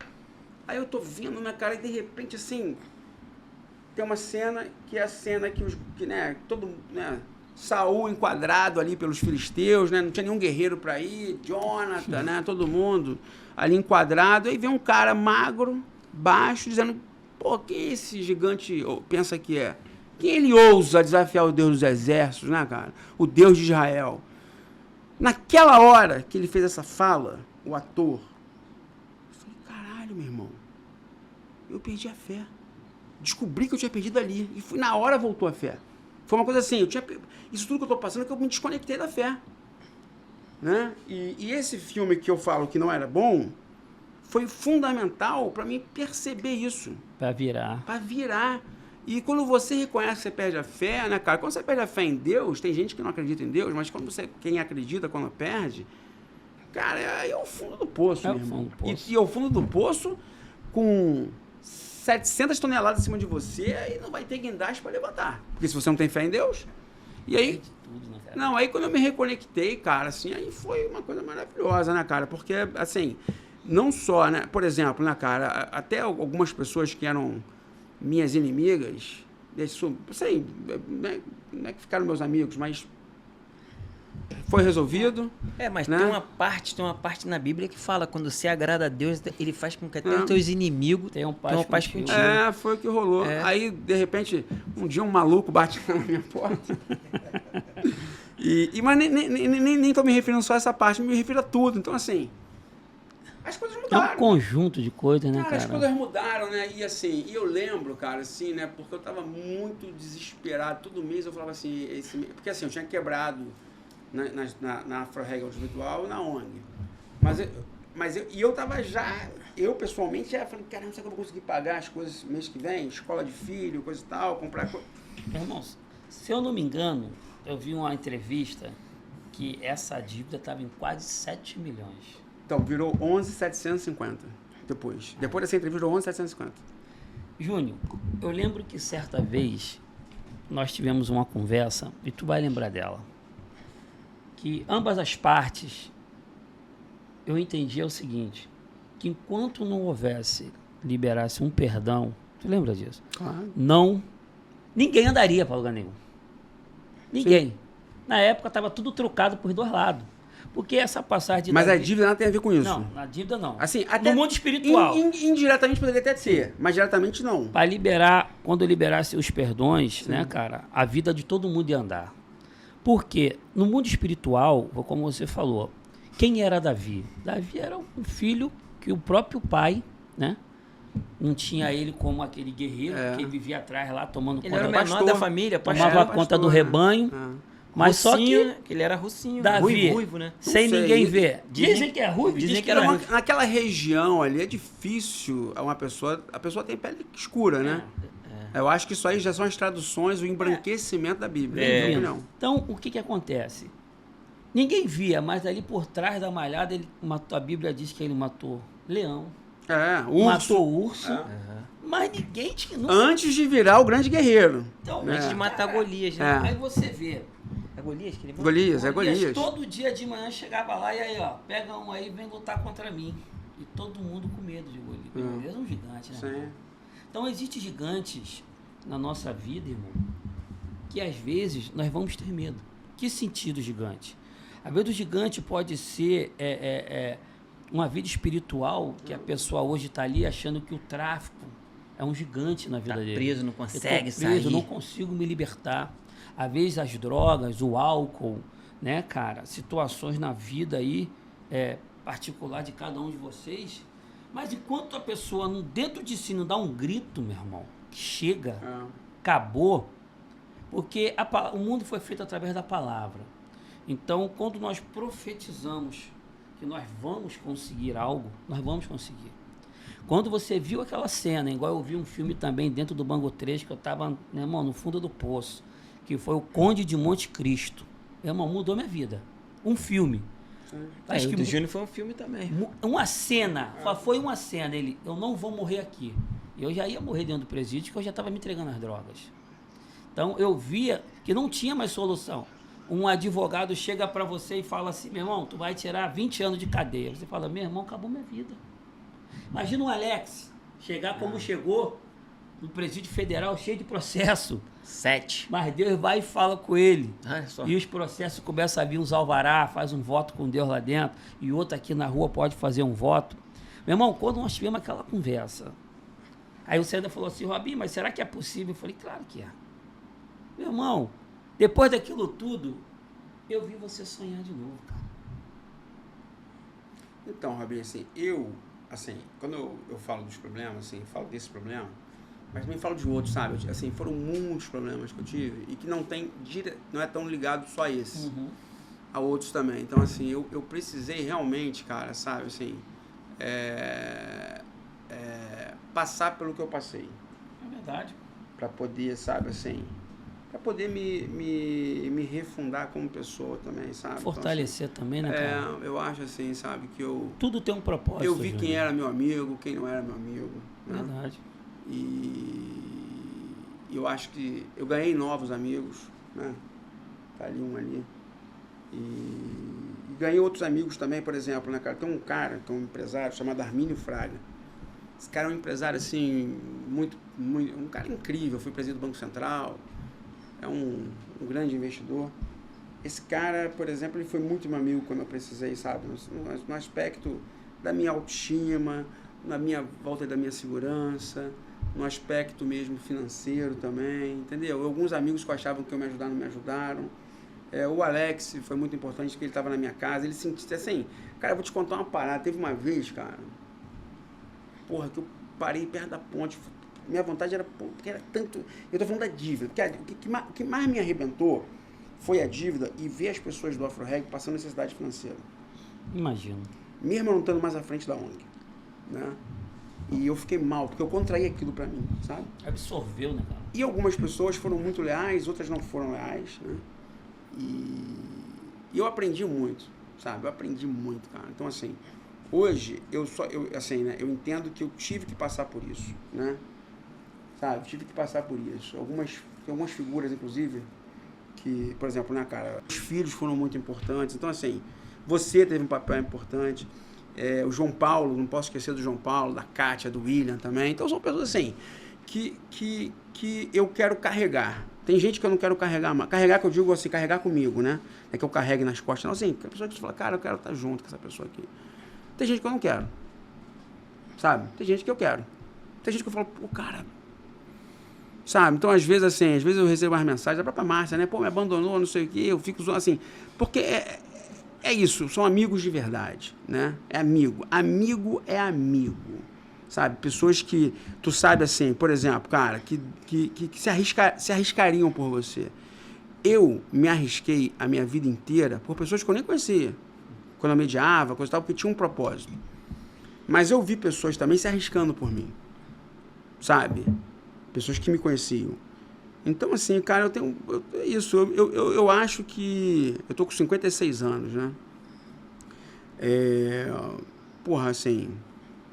Aí eu tô vendo, né, cara, e de repente, assim, tem uma cena que é a cena que todo, né, Saul enquadrado ali pelos filisteus, né? Não tinha nenhum guerreiro para ir, Jonathan, né? Todo mundo ali enquadrado. Aí vem um cara magro, baixo, dizendo, pô, quem esse gigante pensa que é? Quem ele ousa desafiar o Deus dos exércitos, né, cara? O Deus de Israel. Naquela hora que ele fez essa fala, o ator, eu falei, caralho, meu irmão, eu perdi a fé. Descobri que eu tinha perdido ali. E na hora voltou a fé. Foi uma coisa assim, isso tudo que eu estou passando é que eu me desconectei da fé. Né? E esse filme que eu falo que não era bom, foi fundamental para mim perceber isso. Para virar. E quando você reconhece que você perde a fé, né, cara? Quando você perde a fé em Deus, tem gente que não acredita em Deus, mas quem acredita quando perde, cara, é o fundo do poço, meu irmão. E é o fundo do poço com 700 toneladas em cima de você, aí não vai ter guindaste para levantar. Porque se você não tem fé em Deus... E aí... Não, aí quando eu me reconectei, cara, assim, aí foi uma coisa maravilhosa, né, cara? Porque, assim, não só, né? Por exemplo, né, cara, até algumas pessoas que eram minhas inimigas, assim, não é que ficaram meus amigos, mas foi resolvido. Mas né? tem uma parte na Bíblia que fala, quando você agrada a Deus, ele faz com que até os teus inimigos tenham paz contigo. Foi o que rolou. Aí, de repente, um dia um maluco bate na minha porta. Mas nem tô me referindo só a essa parte, me refiro a tudo. Então, assim, as coisas mudaram. É um conjunto de coisas, né, cara? As coisas mudaram, né? E assim, eu lembro, cara, assim, né? Porque eu tava muito desesperado. Todo mês eu falava assim, porque assim, eu tinha quebrado na Afro Hegel Individual e na ONG. E eu tava eu pessoalmente já falei, caramba, será que eu vou conseguir pagar as coisas mês que vem? Escola de filho, coisa e tal, comprar coisa. Irmãos, se eu não me engano, eu vi uma entrevista que essa dívida estava em quase 7 milhões. Então, virou 11.750 depois. Depois dessa entrevista, virou 11.750. Júnior, eu lembro que certa vez nós tivemos uma conversa, e tu vai lembrar dela, que ambas as partes, eu entendia o seguinte, que enquanto não liberasse um perdão, tu lembra disso? Claro. Ninguém andaria para lugar nenhum. Ninguém. Sim. Na época estava tudo trocado por dois lados. Porque essa passagem de Mas a dívida nada tem a ver com isso. Não, na dívida não. Assim, até no mundo espiritual. Indiretamente poderia até ser, mas diretamente não. Para liberar, quando liberasse os perdões, né, cara, a vida de todo mundo ia andar. Porque no mundo espiritual, como você falou, quem era Davi? Davi era um filho que o próprio pai, né? Não tinha ele como aquele guerreiro que vivia atrás lá tomando conta. Ele era o menor da família, tomava conta do rebanho. Mas Russinho, só que ele era russinho, Davi, ruivo, né? Sem ninguém ver. Dizem que é ruivo, dizem que era ruivo. Naquela região ali é difícil a pessoa tem pele escura, né? Eu acho que isso aí já são as traduções, o embranquecimento da Bíblia. Então, o que acontece? Ninguém via, mas ali por trás da malhada, a Bíblia diz que ele matou leão, urso. Matou urso, mas ninguém tinha... Antes de virar o grande guerreiro. Então, antes de matar Golias, né? Aí você vê... É Golias que ele mata? Golias. Todo dia de manhã chegava lá e aí, ó, pega um aí e vem lutar contra mim. E todo mundo com medo de Golias. Golias é um gigante, né? Sim. Então, existem gigantes na nossa vida, irmão, que às vezes nós vamos ter medo. Que sentido gigante? Às vezes o gigante pode ser uma vida espiritual que a pessoa hoje está ali achando que o tráfico é um gigante na vida dele. Preso, não consegue sair. Eu não consigo me libertar. Às vezes as drogas, o álcool, né, cara? Situações na vida aí, particular de cada um de vocês. Mas enquanto a pessoa dentro de si não dá um grito, meu irmão, que chega, acabou, porque o mundo foi feito através da palavra. Então, quando nós profetizamos que nós vamos conseguir algo, nós vamos conseguir. Quando você viu aquela cena, igual eu vi um filme também dentro do Bango 3, que eu estava, né, irmão, no fundo do poço, que foi o Conde de Monte Cristo. Irmão, mudou minha vida. Um filme. Acho que o do Júnior foi um filme também. Uma cena, foi uma cena. Eu não vou morrer aqui. Eu já ia morrer dentro do presídio, porque eu já estava me entregando às drogas. Então, eu via que não tinha mais solução. Um advogado chega para você e fala assim, meu irmão, tu vai tirar 20 anos de cadeia. Você fala, meu irmão, acabou minha vida. Imagina o Alex chegar como chegou no presídio federal cheio de processo. 7. Mas Deus vai e fala com ele. Só. E os processos começam a vir uns alvará, faz um voto com Deus lá dentro, e outro aqui na rua pode fazer um voto. Meu irmão, quando nós tivemos aquela conversa, aí o César falou assim, Robinho, mas será que é possível? Eu falei, claro que é. Meu irmão, depois daquilo tudo, eu vi você sonhar de novo, cara. Então, Robinho, assim, quando eu falo dos problemas, assim, falo desse problema, mas também falo de outros, sabe? Assim, foram muitos problemas que eu tive e que não é tão ligado só a esse, a outros também. Então, assim, eu precisei realmente, cara, sabe, assim, passar pelo que eu passei. É verdade. Pra poder, sabe, assim, pra poder me refundar como pessoa também, sabe? Fortalecer então, assim, também, né, cara? Eu acho assim, sabe, que tudo tem um propósito. Eu vi quem era meu amigo, quem não era meu amigo. Né? Verdade. E eu acho que eu ganhei novos amigos, né? Tá ali um ali. E ganhei outros amigos também, por exemplo, né, cara? Tem um cara, que é um empresário, chamado Armínio Fraga. Esse cara é um empresário, assim, um cara incrível. Foi presidente do Banco Central, é um grande investidor. esse cara, por exemplo, ele foi muito meu amigo quando eu precisei, sabe? No aspecto da minha autoestima, na minha volta da minha segurança, no aspecto mesmo financeiro também, entendeu? Alguns amigos que achavam que eu me ajudar não me ajudaram. O Alex foi muito importante, porque ele estava na minha casa, ele sentiu assim, cara, eu vou te contar uma parada, teve uma vez, cara, porra, que eu parei perto da ponte, minha vontade era, porque era tanto, eu tô falando da dívida, porque o que mais me arrebentou foi a dívida e ver as pessoas do AfroReg passando necessidade financeira. Imagino. Mesmo eu não estando mais à frente da ONG, né? E eu fiquei mal, porque eu contraí aquilo pra mim, sabe? Absorveu, né, cara? E algumas pessoas foram muito leais, outras não foram leais, né? E eu aprendi muito, sabe? Eu aprendi muito, cara. Então, assim, hoje, assim, né? Eu entendo que eu tive que passar por isso, né? Sabe? Tive que passar por isso. Algumas figuras, inclusive, que, por exemplo, né, cara? Os filhos foram muito importantes. Então, assim, você teve um papel importante. O João Paulo, não posso esquecer do João Paulo, da Kátia, do William também. Então, são pessoas, assim, que eu quero carregar. Tem gente que eu não quero carregar, mas carregar que eu digo assim, carregar comigo, né? É que eu carregue nas costas. Não, assim, a pessoa que você fala, cara, eu quero estar junto com essa pessoa aqui. Tem gente que eu não quero, sabe? Tem gente que eu quero. Tem gente que eu falo, pô, cara, sabe? Então, às vezes eu recebo umas mensagens da própria Márcia, né? Pô, me abandonou, não sei o quê, eu fico zoando, assim, porque é isso, são amigos de verdade, né? É amigo. Amigo é amigo. Sabe, pessoas que tu sabe assim, por exemplo, cara, que se arriscariam por você. Eu me arrisquei a minha vida inteira por pessoas que eu nem conhecia, quando eu mediava, coisa e tal, porque tinha um propósito. Mas eu vi pessoas também se arriscando por mim, sabe? Pessoas que me conheciam. Então, assim, cara, eu acho que eu tô com 56 anos, né? Porra, assim,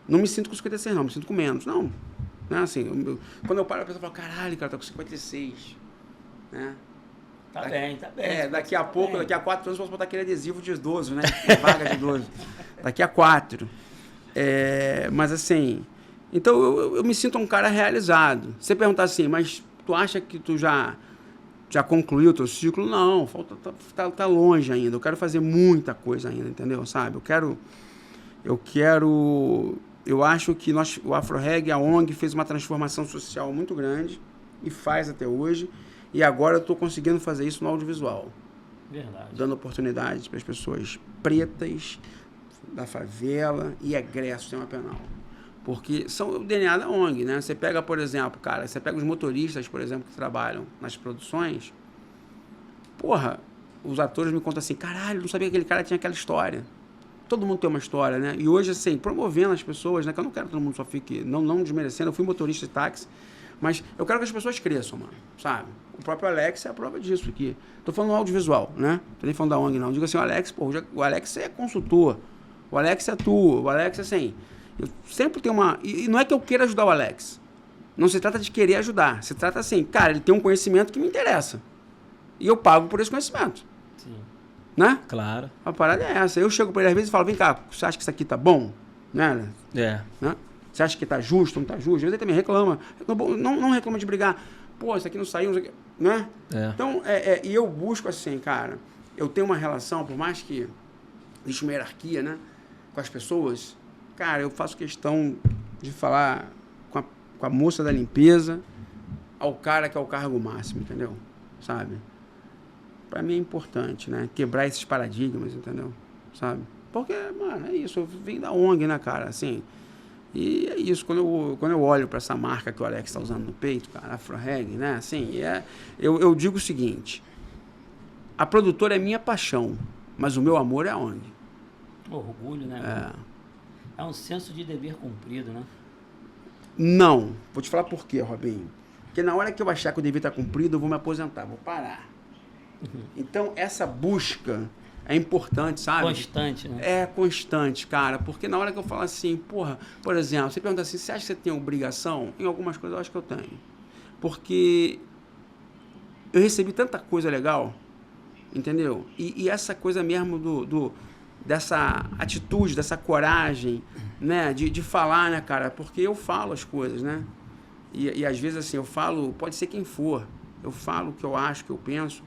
não me sinto com 56, não, me sinto com menos, não. Né? Assim, quando eu paro, a pessoa fala, caralho, cara, tá com 56. Né? Tá bem. Daqui a pouco, daqui a 4 anos, eu posso botar aquele adesivo de idoso, né? Vaga de idoso. Daqui a 4. Mas assim, então eu me sinto um cara realizado. Você perguntar assim, mas tu acha que tu já concluiu o teu ciclo? Não, tá longe ainda. Eu quero fazer muita coisa ainda, entendeu? Sabe? Eu acho que o AfroReg, a ONG, fez uma transformação social muito grande e faz até hoje. E agora eu estou conseguindo fazer isso no audiovisual. Verdade. Dando oportunidades para as pessoas pretas, da favela e egressos do sistema penal. Porque são o DNA da ONG, né? Você pega, por exemplo, cara, você pega os motoristas, por exemplo, que trabalham nas produções. Porra, os atores me contam assim, caralho, não sabia que aquele cara tinha aquela história. Todo mundo tem uma história, né? E hoje, assim, promovendo as pessoas, né? Que eu não quero que todo mundo só fique, não desmerecendo. Eu fui motorista de táxi, mas eu quero que as pessoas cresçam, mano, sabe? O próprio Alex é a prova disso aqui. Tô falando audiovisual, né? Tô nem falando da ONG, não. Digo assim, o Alex é consultor, o Alex atua, o Alex, assim, eu sempre tenho uma... E não é que eu queira ajudar o Alex. Não se trata de querer ajudar. Se trata assim, cara, ele tem um conhecimento que me interessa. E eu pago por esse conhecimento. Sim. Né? Claro. A parada é essa. Eu chego para ele às vezes e falo, vem cá, você acha que isso aqui tá bom? Né? Né? Você acha que tá justo, não tá justo? Às vezes ele também reclama. Não reclama de brigar. Pô, isso aqui não saiu, né? Então, e eu busco assim, cara, eu tenho uma relação, por mais que existe uma hierarquia, né? Com as pessoas, cara, eu faço questão de falar com a moça da limpeza ao cara que é o cargo máximo, entendeu? Sabe? Pra mim é importante, né? Quebrar esses paradigmas, entendeu? Sabe? Porque, mano, é isso. Eu vim da ONG, né, cara? Assim, e é isso. Quando eu olho pra essa marca que o Alex tá usando no peito, cara, AfroReg, né? Assim, eu digo o seguinte. A produtora é minha paixão, mas o meu amor é a ONG. Orgulho, né? É um senso de dever cumprido, né? Não. Vou te falar por quê, Robinho. Porque na hora que eu achar que o dever está cumprido, eu vou me aposentar, vou parar. Então, essa busca é importante, sabe? Constante, né? É constante, cara. Porque na hora que eu falo assim, porra, por exemplo, você pergunta assim, você acha que você tem obrigação? Em algumas coisas eu acho que eu tenho. Porque eu recebi tanta coisa legal, entendeu? E essa coisa mesmo dessa atitude, dessa coragem, né? De falar, né, cara? Porque eu falo as coisas, né? E às vezes, assim, eu falo, pode ser quem for, eu falo o que eu acho, o que eu penso,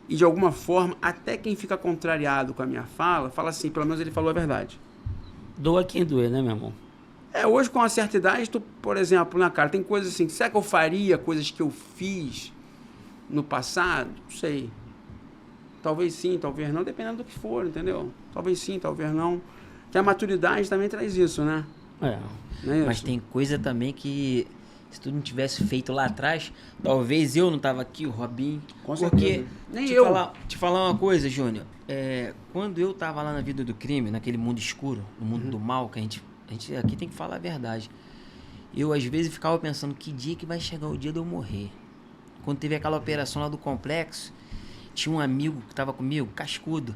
e de alguma forma, até quem fica contrariado com a minha fala, fala assim, pelo menos ele falou a verdade. Doa quem doer, né, meu irmão? Hoje com uma certa idade, tu, por exemplo, na cara, tem coisas assim, será que eu faria coisas que eu fiz no passado? Não sei. Talvez sim, talvez não, dependendo do que for, entendeu? Talvez sim, talvez não. Que a maturidade também traz isso, né? Não é Mas isso? tem coisa também que, se tu não tivesse feito lá atrás, talvez eu não tava aqui, o Robinho. Com Porque, certeza. Nem eu. Te falar uma coisa, Júnior. Quando eu tava lá na vida do crime, naquele mundo escuro, no mundo do mal, que a gente aqui tem que falar a verdade. Eu, às vezes, ficava pensando, que dia que vai chegar o dia de eu morrer? Quando teve aquela operação lá do complexo, tinha um amigo que tava comigo, cascudo,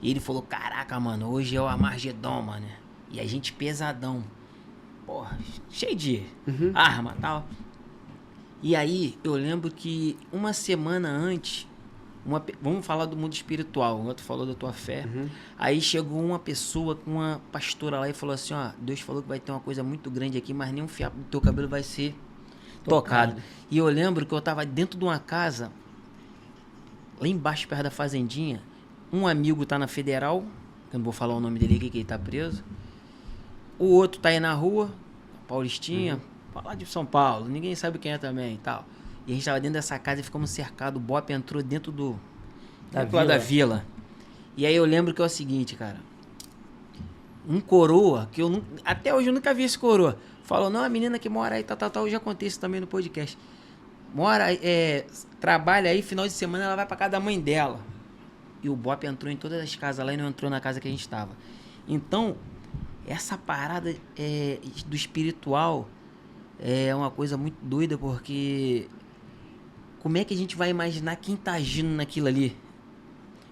e ele falou, caraca, mano, hoje é o Amargedon, mano. E a gente pesadão. Porra, cheio de arma e tal. E aí, eu lembro que uma semana antes, vamos falar do mundo espiritual, o outro falou da tua fé. Aí chegou uma pessoa, uma pastora lá e falou assim, ó, Deus falou que vai ter uma coisa muito grande aqui, mas nem um fiapo do teu cabelo vai ser tocado. E eu lembro que eu tava dentro de uma casa, lá embaixo, perto da fazendinha, um amigo tá na Federal, eu não vou falar o nome dele aqui, que ele tá preso. O outro tá aí na rua, Paulistinha, lá de São Paulo, ninguém sabe quem é também e tal. E a gente tava dentro dessa casa e ficamos cercados, o Bop entrou dentro da vila. E aí eu lembro que é o seguinte, cara, um coroa, que até hoje eu nunca vi esse coroa, falou, não, a menina que mora aí, eu já contei isso também no podcast, trabalha aí, final de semana ela vai pra casa da mãe dela. E o Bop entrou em todas as casas lá e não entrou na casa que a gente tava. Então, essa parada do espiritual é uma coisa muito doida, porque como é que a gente vai imaginar quem tá agindo naquilo ali?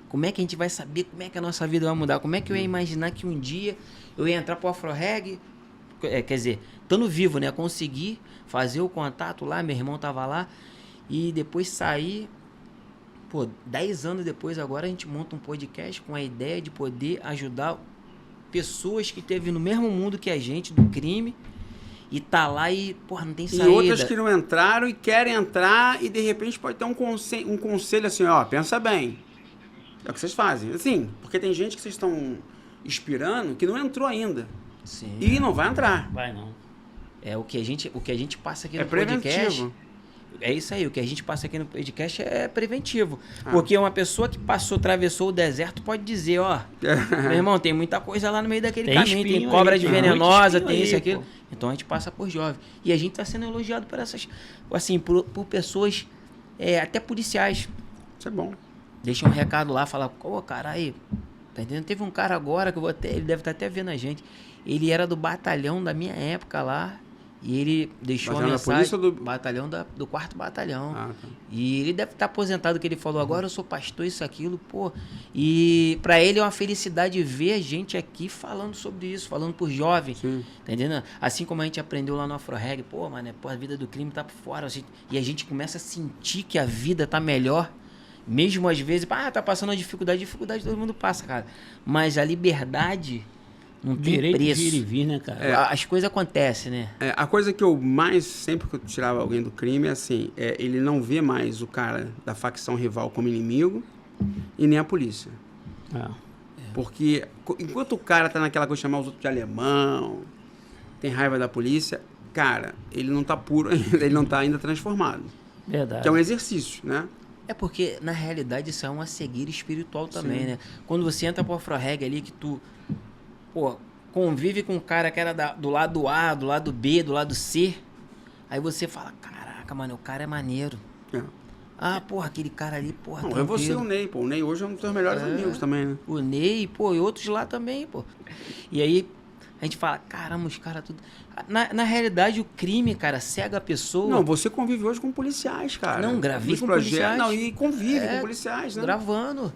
Como é que a gente vai saber como é que a nossa vida vai mudar? Como é que eu ia imaginar que um dia eu ia entrar pro Afro-Reg, quer dizer, estando vivo, né? Conseguir fazer o contato lá, meu irmão tava lá, e depois sair. Pô, 10 anos depois agora a gente monta um podcast com a ideia de poder ajudar pessoas que esteve no mesmo mundo que a gente, do crime, e tá lá e, porra, não tem saída. E outras que não entraram e querem entrar e de repente pode ter um conselho assim, ó, pensa bem. É o que vocês fazem. Assim, porque tem gente que vocês estão inspirando que não entrou ainda. Sim. E não vai entrar. Vai não. O que a gente passa aqui no preventivo. podcast. É isso aí, o que a gente passa aqui no podcast é preventivo. Porque uma pessoa que atravessou o deserto pode dizer, ó, meu irmão, tem muita coisa lá no meio daquele caminho, tem cobra de venenosa, tem isso e aquilo. Então a gente passa por jovem. E a gente tá sendo elogiado por essas, assim, por pessoas, até policiais. Isso é bom. Deixa um recado lá, fala, ô, cara, aí, tá entendendo? Teve um cara agora que ele deve estar até vendo a gente. Ele era do batalhão da minha época lá. E ele deixou uma mensagem batalhão do 4º batalhão. Tá. E ele deve estar aposentado, que ele falou, agora eu sou pastor, isso, aquilo, pô. E pra ele é uma felicidade ver a gente aqui falando sobre isso, falando por jovem. Sim. Tá entendendo? Assim como a gente aprendeu lá no Afro-Reg, pô, mano, a vida do crime tá por fora. E a gente começa a sentir que a vida tá melhor. Mesmo às vezes, tá passando uma dificuldade todo mundo passa, cara. Mas a liberdade não tem Direito preço. De ir e vir, né, cara? As coisas acontecem, né? A coisa que eu mais, sempre que eu tirava alguém do crime, é assim, ele não vê mais o cara da facção rival como inimigo e nem a polícia. Porque enquanto o cara tá naquela coisa de chamar os outros de alemão, tem raiva da polícia, cara, ele não tá puro ainda, ele não tá ainda transformado. Verdade. Que é um exercício, né? É porque, na realidade, isso é uma cegueira espiritual também, Sim. né? Quando você entra pro Afro-Reg ali, que tu, convive com um cara que era do lado A, do lado B, do lado C, aí você fala, caraca, mano, o cara é maneiro. Porra, aquele cara ali, porra, Não, é você e o Ney, pô. O Ney hoje é um dos seus melhores amigos também, né? O Ney, pô, e outros lá também, pô. E aí, a gente fala, caramba, os caras tudo... Na realidade, o crime, cara, cega a pessoa. Não, você convive hoje com policiais, cara. Não, gravei com policiais. Não, e convive com policiais, né? Gravando.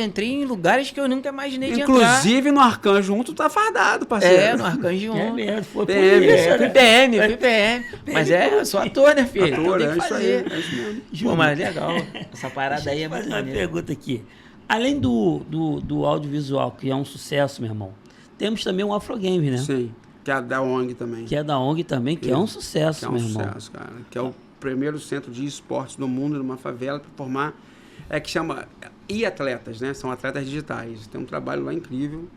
Entrei em lugares que eu nunca imaginei de entrar. Inclusive no Arcanjo 1, tu tá fardado, parceiro. No Arcanjo 1. É mesmo, foi Fui PM. Mas eu sou ator, né, filho? Ator, então tem que fazer. É isso mesmo. Pô, mas legal. Essa parada aí é Mas muito uma maneira. pergunta aqui. Além do audiovisual, que é um sucesso, meu irmão, temos também um Afrogame, né? Sim, que é da ONG também. Que é da ONG também, que é um sucesso, Que é um meu irmão. sucesso, cara. Que é o primeiro centro de esportes do mundo, numa favela, para formar que chama E Atletas, né? São atletas digitais. Tem um trabalho lá incrível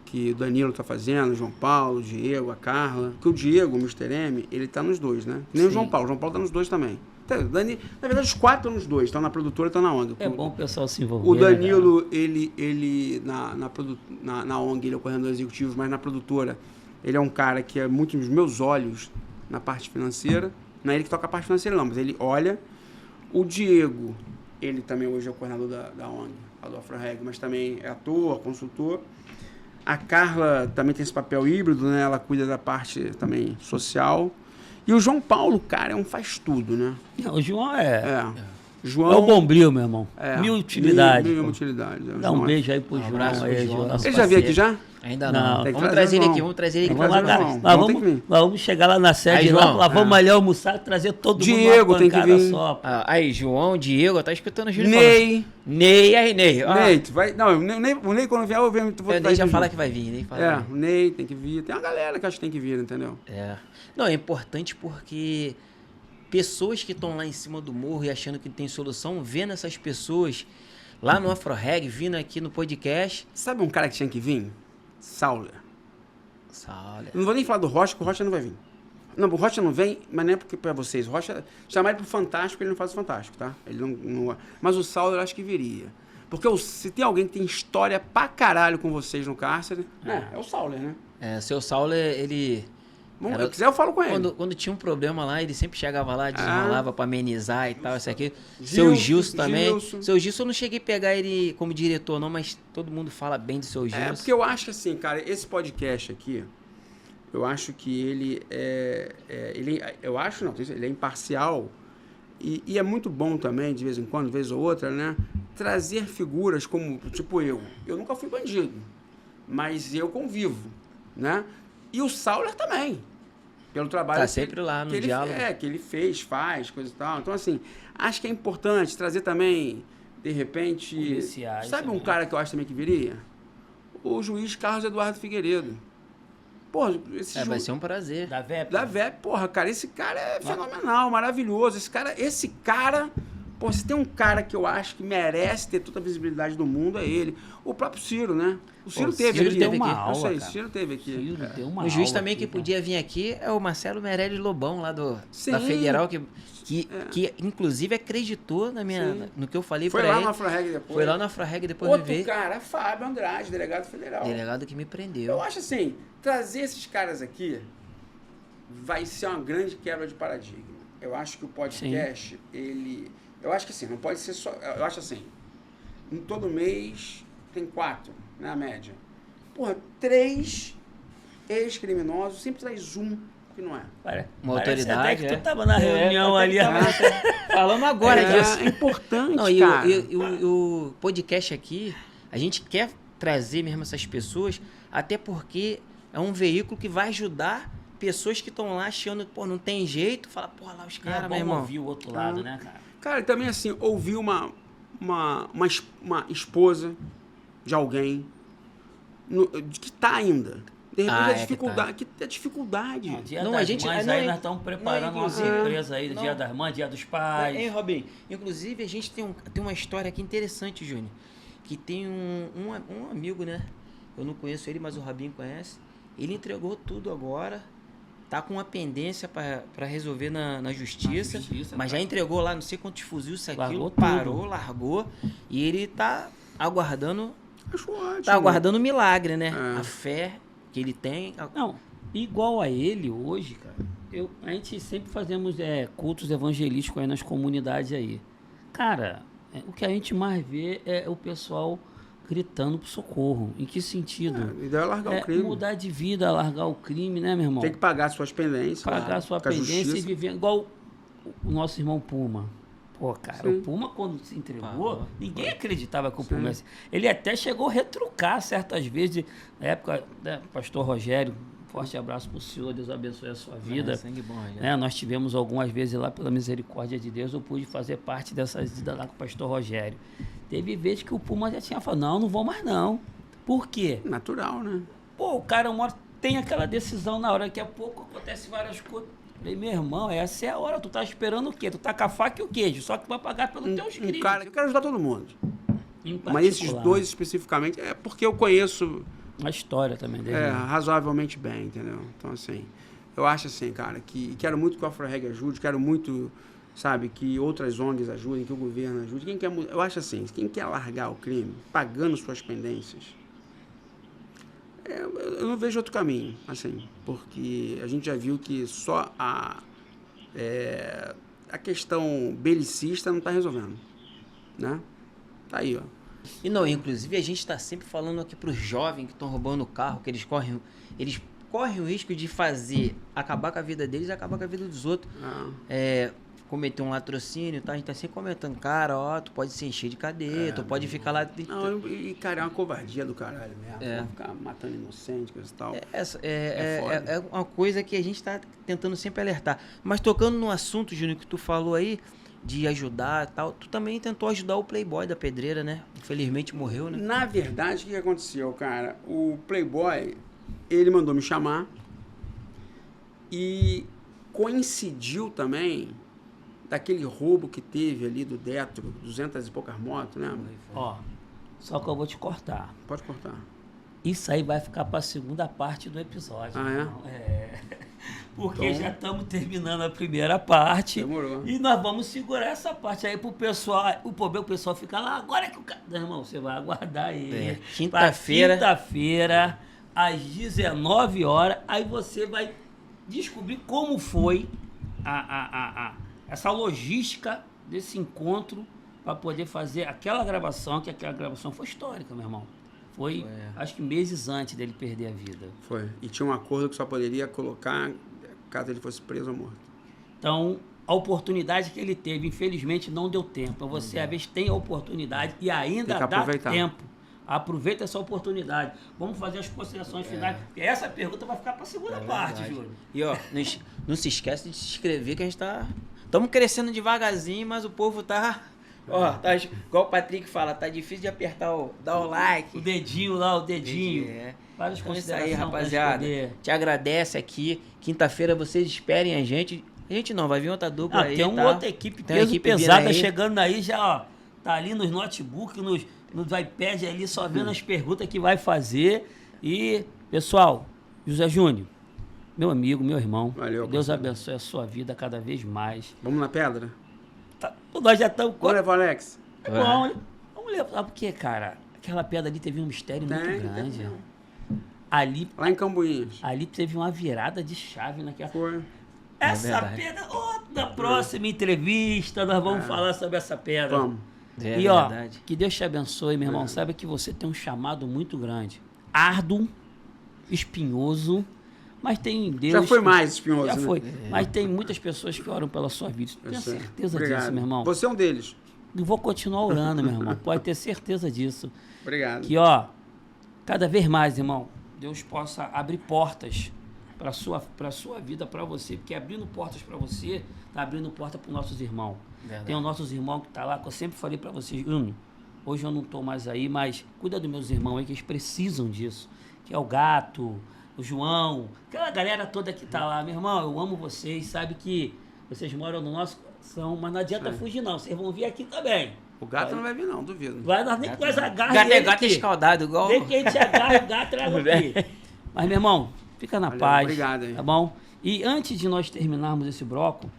que o Danilo tá fazendo, o João Paulo, o Diego, a Carla. Que o Diego, o Mr. M, ele tá nos dois, né? Nem o João Paulo tá nos dois também. Então, na verdade, os 4 estão nos dois. Estão na produtora e estão na ONG. É bom o pessoal se envolver. O Danilo, ele na ONG, ele é o coordenador executivo, mas na produtora, ele é um cara que é muito nos meus olhos na parte financeira. Não é ele que toca a parte financeira, não, mas ele olha. O Diego, ele também hoje é o coordenador da ONG, a do AfroReg, mas também é ator, consultor. A Carla também tem esse papel híbrido, né? Ela cuida da parte também social. E o João Paulo, cara, faz tudo, né? O João João, é o bombril, meu irmão. Mil utilidades. Mil utilidades. Dá um beijo aí pro João. abraço pro João. Ele já veio aqui já? Ainda não. Tem que Vamos trazer ele aqui, Vamos chegar lá na sede, aí, lá vamos ali almoçar, trazer todo mundo Diego tem que vir. só. Aí, João, Diego, tá escutando o Júlio Ney. falando. Ney, aí, Ney. Ney, tu vai... Não, o Ney quando vier, eu vou O Ney já fala que vai vir, Ney fala. O Ney tem que vir. Tem uma galera que acho que tem que vir, entendeu? Não, é importante porque pessoas que estão lá em cima do morro e achando que tem solução, vendo essas pessoas lá no AfroReg, vindo aqui no podcast. Sabe um cara que tinha que vir? Sauler. Não vou nem falar do Rocha, porque o Rocha não vai vir. Não, o Rocha não vem, mas não é porque pra vocês. O Rocha, chamar ele pro Fantástico, ele não faz o Fantástico, tá? Ele não... Mas o Sauler eu acho que viria. Porque se tem alguém que tem história pra caralho com vocês no cárcere, é o Sauler, né? Seu Sauler, ele... Bom, se quiser eu falo com ele. Quando tinha um problema lá, ele sempre chegava lá, desenrolava pra amenizar e tal, isso aqui. Seu Gilson também. Seu Gilson eu não cheguei a pegar ele como diretor não, mas todo mundo fala bem do seu Gilson. Porque eu acho que assim, cara, esse podcast aqui, eu acho que ele ele é imparcial e é muito bom também, de vez em quando, de vez ou outra, né? Trazer figuras como, tipo eu. Eu nunca fui bandido, mas eu convivo, né? E o Sauler também. Pelo trabalho tá sempre lá no diálogo. Que ele faz, coisa e tal. Então, assim, acho que é importante trazer também, de repente... Policiais, sabe também. um cara que eu acho também que viria? O juiz Carlos Eduardo Figueiredo. Porra, vai ser um prazer. Da VEP? Da VEP, porra, cara, esse cara é fenomenal, maravilhoso. Esse cara... Pô, se tem um cara que eu acho que merece ter toda a visibilidade do mundo, é ele. O próprio Ciro, né? O Ciro teve aqui. Deu uma aula, eu sei, cara. O Ciro teve aqui. Ciro deu uma O juiz aula também aqui, que podia vir aqui é o Marcelo Meirelles Lobão, lá da Federal, que inclusive acreditou no que eu falei pra ele. Foi lá no AfroReg depois. Foi lá no AfroReg depois Outro de ver. cara, Fábio Andrade, delegado federal. Delegado que me prendeu. Eu acho assim, trazer esses caras aqui vai ser uma grande quebra de paradigma. Eu acho que o podcast, eu acho que assim, não pode ser só... Eu acho assim, em todo mês tem 4, na média. Porra, 3 ex-criminosos, sempre traz um que não é. Uma autoridade, até que tu tava na reunião ali. Falando agora disso. É importante, não, cara. E o podcast aqui, a gente quer trazer mesmo essas pessoas, até porque é um veículo que vai ajudar pessoas que estão lá achando, pô, não tem jeito, fala, pô, lá os caras, meu irmão. Ouvir o outro lado, né, cara? Cara, e também assim, ouvir uma esposa de alguém que tá ainda. De repente é dificuldade. Dia das Mães, aí nós estamos preparando uma surpresa aí, Dia das Mães, Dia dos Pais. Hein, Robinho? Inclusive, a gente tem uma história aqui interessante, Júnior, que tem um amigo, né? Eu não conheço ele, mas o Robinho conhece. Ele entregou tudo agora. Tá com uma pendência para resolver na justiça, mas já entregou lá, não sei quantos fuzis, isso, aquilo, parou, largou, e ele tá aguardando, um milagre, né? A fé que ele tem. Não, igual a ele hoje, cara, a gente sempre fazemos cultos evangelísticos aí nas comunidades aí. Cara, o que a gente mais vê é o pessoal gritando pro socorro. Em que sentido? A ideia é largar o crime. Mudar de vida, largar o crime, né, meu irmão? Tem que pagar suas pendências. Pagar sua pendência e viver igual o nosso irmão Puma. Pô, cara, o Puma quando se entregou, ninguém acreditava que o Puma... Ele até chegou a retrucar certas vezes, na época, né, pastor Rogério, forte abraço pro senhor, Deus abençoe a sua vida. Sangue bom, né? Nós tivemos algumas vezes lá, pela misericórdia de Deus, eu pude fazer parte dessas idas lá com o pastor Rogério. Teve vezes que o Puma já tinha falado, não vou mais não. Por quê? Natural, né? Pô, o cara uma hora tem aquela decisão na hora, daqui a pouco acontece várias coisas. Falei, meu irmão, essa é a hora. Tu tá esperando o quê? Tu tá com a faca e o queijo. Só que tu vai pagar pelos teus crimes. Cara, eu quero ajudar todo mundo. Em Mas esses particular, dois especificamente é porque eu conheço a história também dele. razoavelmente bem, entendeu? Então, assim, eu acho assim, cara, que quero muito que o AfroReg ajude, quero muito, sabe, que outras ONGs ajudem, que o governo ajude. Quem quer, eu acho assim, quem quer largar o crime, pagando suas pendências, eu não vejo outro caminho, assim, porque a gente já viu que só a questão belicista não está resolvendo, né? Tá aí, ó. E não, inclusive a gente está sempre falando aqui para os jovens que estão roubando o carro, que eles correm o risco de acabar com a vida deles e acabar com a vida dos outros. Cometer um latrocínio, tá? A gente tá sempre comentando, cara, ó, tu pode se encher de cadeia, tu pode ficar lá... Não, e cara, é uma covardia do caralho mesmo, ficar matando inocente, coisa e tal. É uma coisa que a gente tá tentando sempre alertar. Mas tocando no assunto, Júnior, que tu falou aí, de ajudar e tal, tu também tentou ajudar o Playboy da Pedreira, né? Infelizmente morreu, né? Na verdade, o que aconteceu, cara? O Playboy, ele mandou me chamar e coincidiu também daquele roubo que teve ali do Detro, 200 e poucas motos, né? Ó, só que eu vou te cortar. Pode cortar. Isso aí vai ficar para a segunda parte do episódio. Porque então, já estamos terminando a primeira parte. Demorou. E nós vamos segurar essa parte aí pro pessoal. O pessoal fica lá, agora que o cara... Não, irmão, você vai aguardar aí. Quinta-feira, às 19 horas. Aí você vai descobrir como foi essa logística desse encontro para poder fazer aquela gravação, que aquela gravação foi histórica, meu irmão. Foi, acho que meses antes dele perder a vida. Foi. E tinha um acordo que só poderia colocar caso ele fosse preso ou morto. Então, a oportunidade que ele teve, infelizmente, não deu tempo. Então, você, às vezes, tem a oportunidade e ainda dá tempo. Aproveita essa oportunidade. Vamos fazer as considerações finais. Porque essa pergunta vai ficar para a segunda parte, Júlio. E, ó, não se esquece de se inscrever, que a gente tá... Estamos crescendo devagarzinho, mas o povo tá... Ó, tá, igual o Patrick fala, tá difícil de apertar dar o like. O dedinho lá, o dedinho. Várias então, isso aí, rapaziada. Te agradece aqui. Quinta-feira vocês esperem a gente. A gente não, vai vir outra dupla aí. Tem uma outra equipe, pesada chegando aí já, ó. Tá ali nos notebooks, nos iPads ali, só vendo as perguntas que vai fazer. E, pessoal, José Júnior, meu amigo, meu irmão. Valeu, Deus abençoe a sua vida cada vez mais. Vamos na pedra? Nós já estamos... Vamos levar o Alex? Vamos levar. Sabe por quê, cara? Aquela pedra ali teve um mistério muito grande. Ali, lá em Cambuinhas. Ali teve uma virada de chave naquela... Foi. Essa pedra... na próxima entrevista nós vamos falar sobre essa pedra. Vamos. E ó, que Deus te abençoe, meu irmão. Saiba que você tem um chamado muito grande. Árduo, espinhoso... Mas tem Deus... Já foi mais espinhoso, Já foi. Né? Mas tem muitas pessoas que oram pela sua vida. Tenho certeza disso, meu irmão. Você é um deles. Eu vou continuar orando, meu irmão. Pode ter certeza disso. Obrigado. Que, ó, cada vez mais, irmão, Deus possa abrir portas para sua vida, para você. Porque abrindo portas para você, tá abrindo porta para os nossos irmãos. Verdade. Tem os nossos irmãos que tá lá, que eu sempre falei para vocês, hoje eu não tô mais aí, mas cuida dos meus irmãos aí, que eles precisam disso. Que é o Gato... o João, aquela galera toda que tá lá. Meu irmão, eu amo vocês, sabe que vocês moram no nosso coração, mas não adianta fugir não, vocês vão vir aqui também. O Gato não vai vir não, duvido. Nós nem com essa garra Gato é escaldado, igual... Nem que a gente agarre o gato leva aqui. Mas, meu irmão, fica na paz. Obrigado aí. Tá bom? E antes de nós terminarmos esse bloco,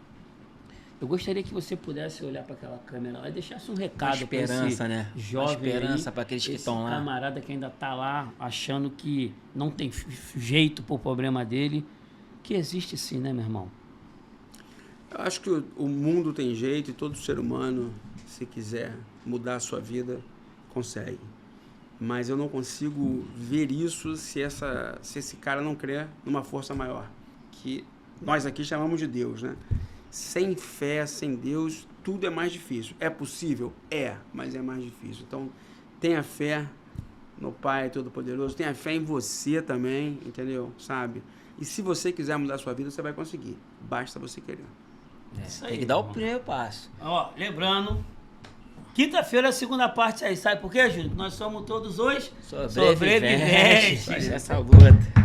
eu gostaria que você pudesse olhar para aquela câmera lá e deixasse um recado para esse jovem, uma esperança para aqueles que estão lá. Camarada que ainda tá lá achando que não tem jeito pro problema dele, que existe sim, né, meu irmão? Eu acho que o mundo tem jeito e todo ser humano, se quiser mudar a sua vida, consegue. Mas eu não consigo ver isso se esse cara não crer numa força maior, que nós aqui chamamos de Deus, né? Sem fé, sem Deus, tudo é mais difícil. É possível? É, mas é mais difícil. Então, tenha fé no Pai Todo-Poderoso, tenha fé em você também, entendeu? Sabe? E se você quiser mudar a sua vida, você vai conseguir. Basta você querer. Tem que dar o primeiro passo. Ó, lembrando, quinta-feira é a segunda parte aí. Sabe por quê, Júlio? Nós somos todos os sobreviventes. Essa luta.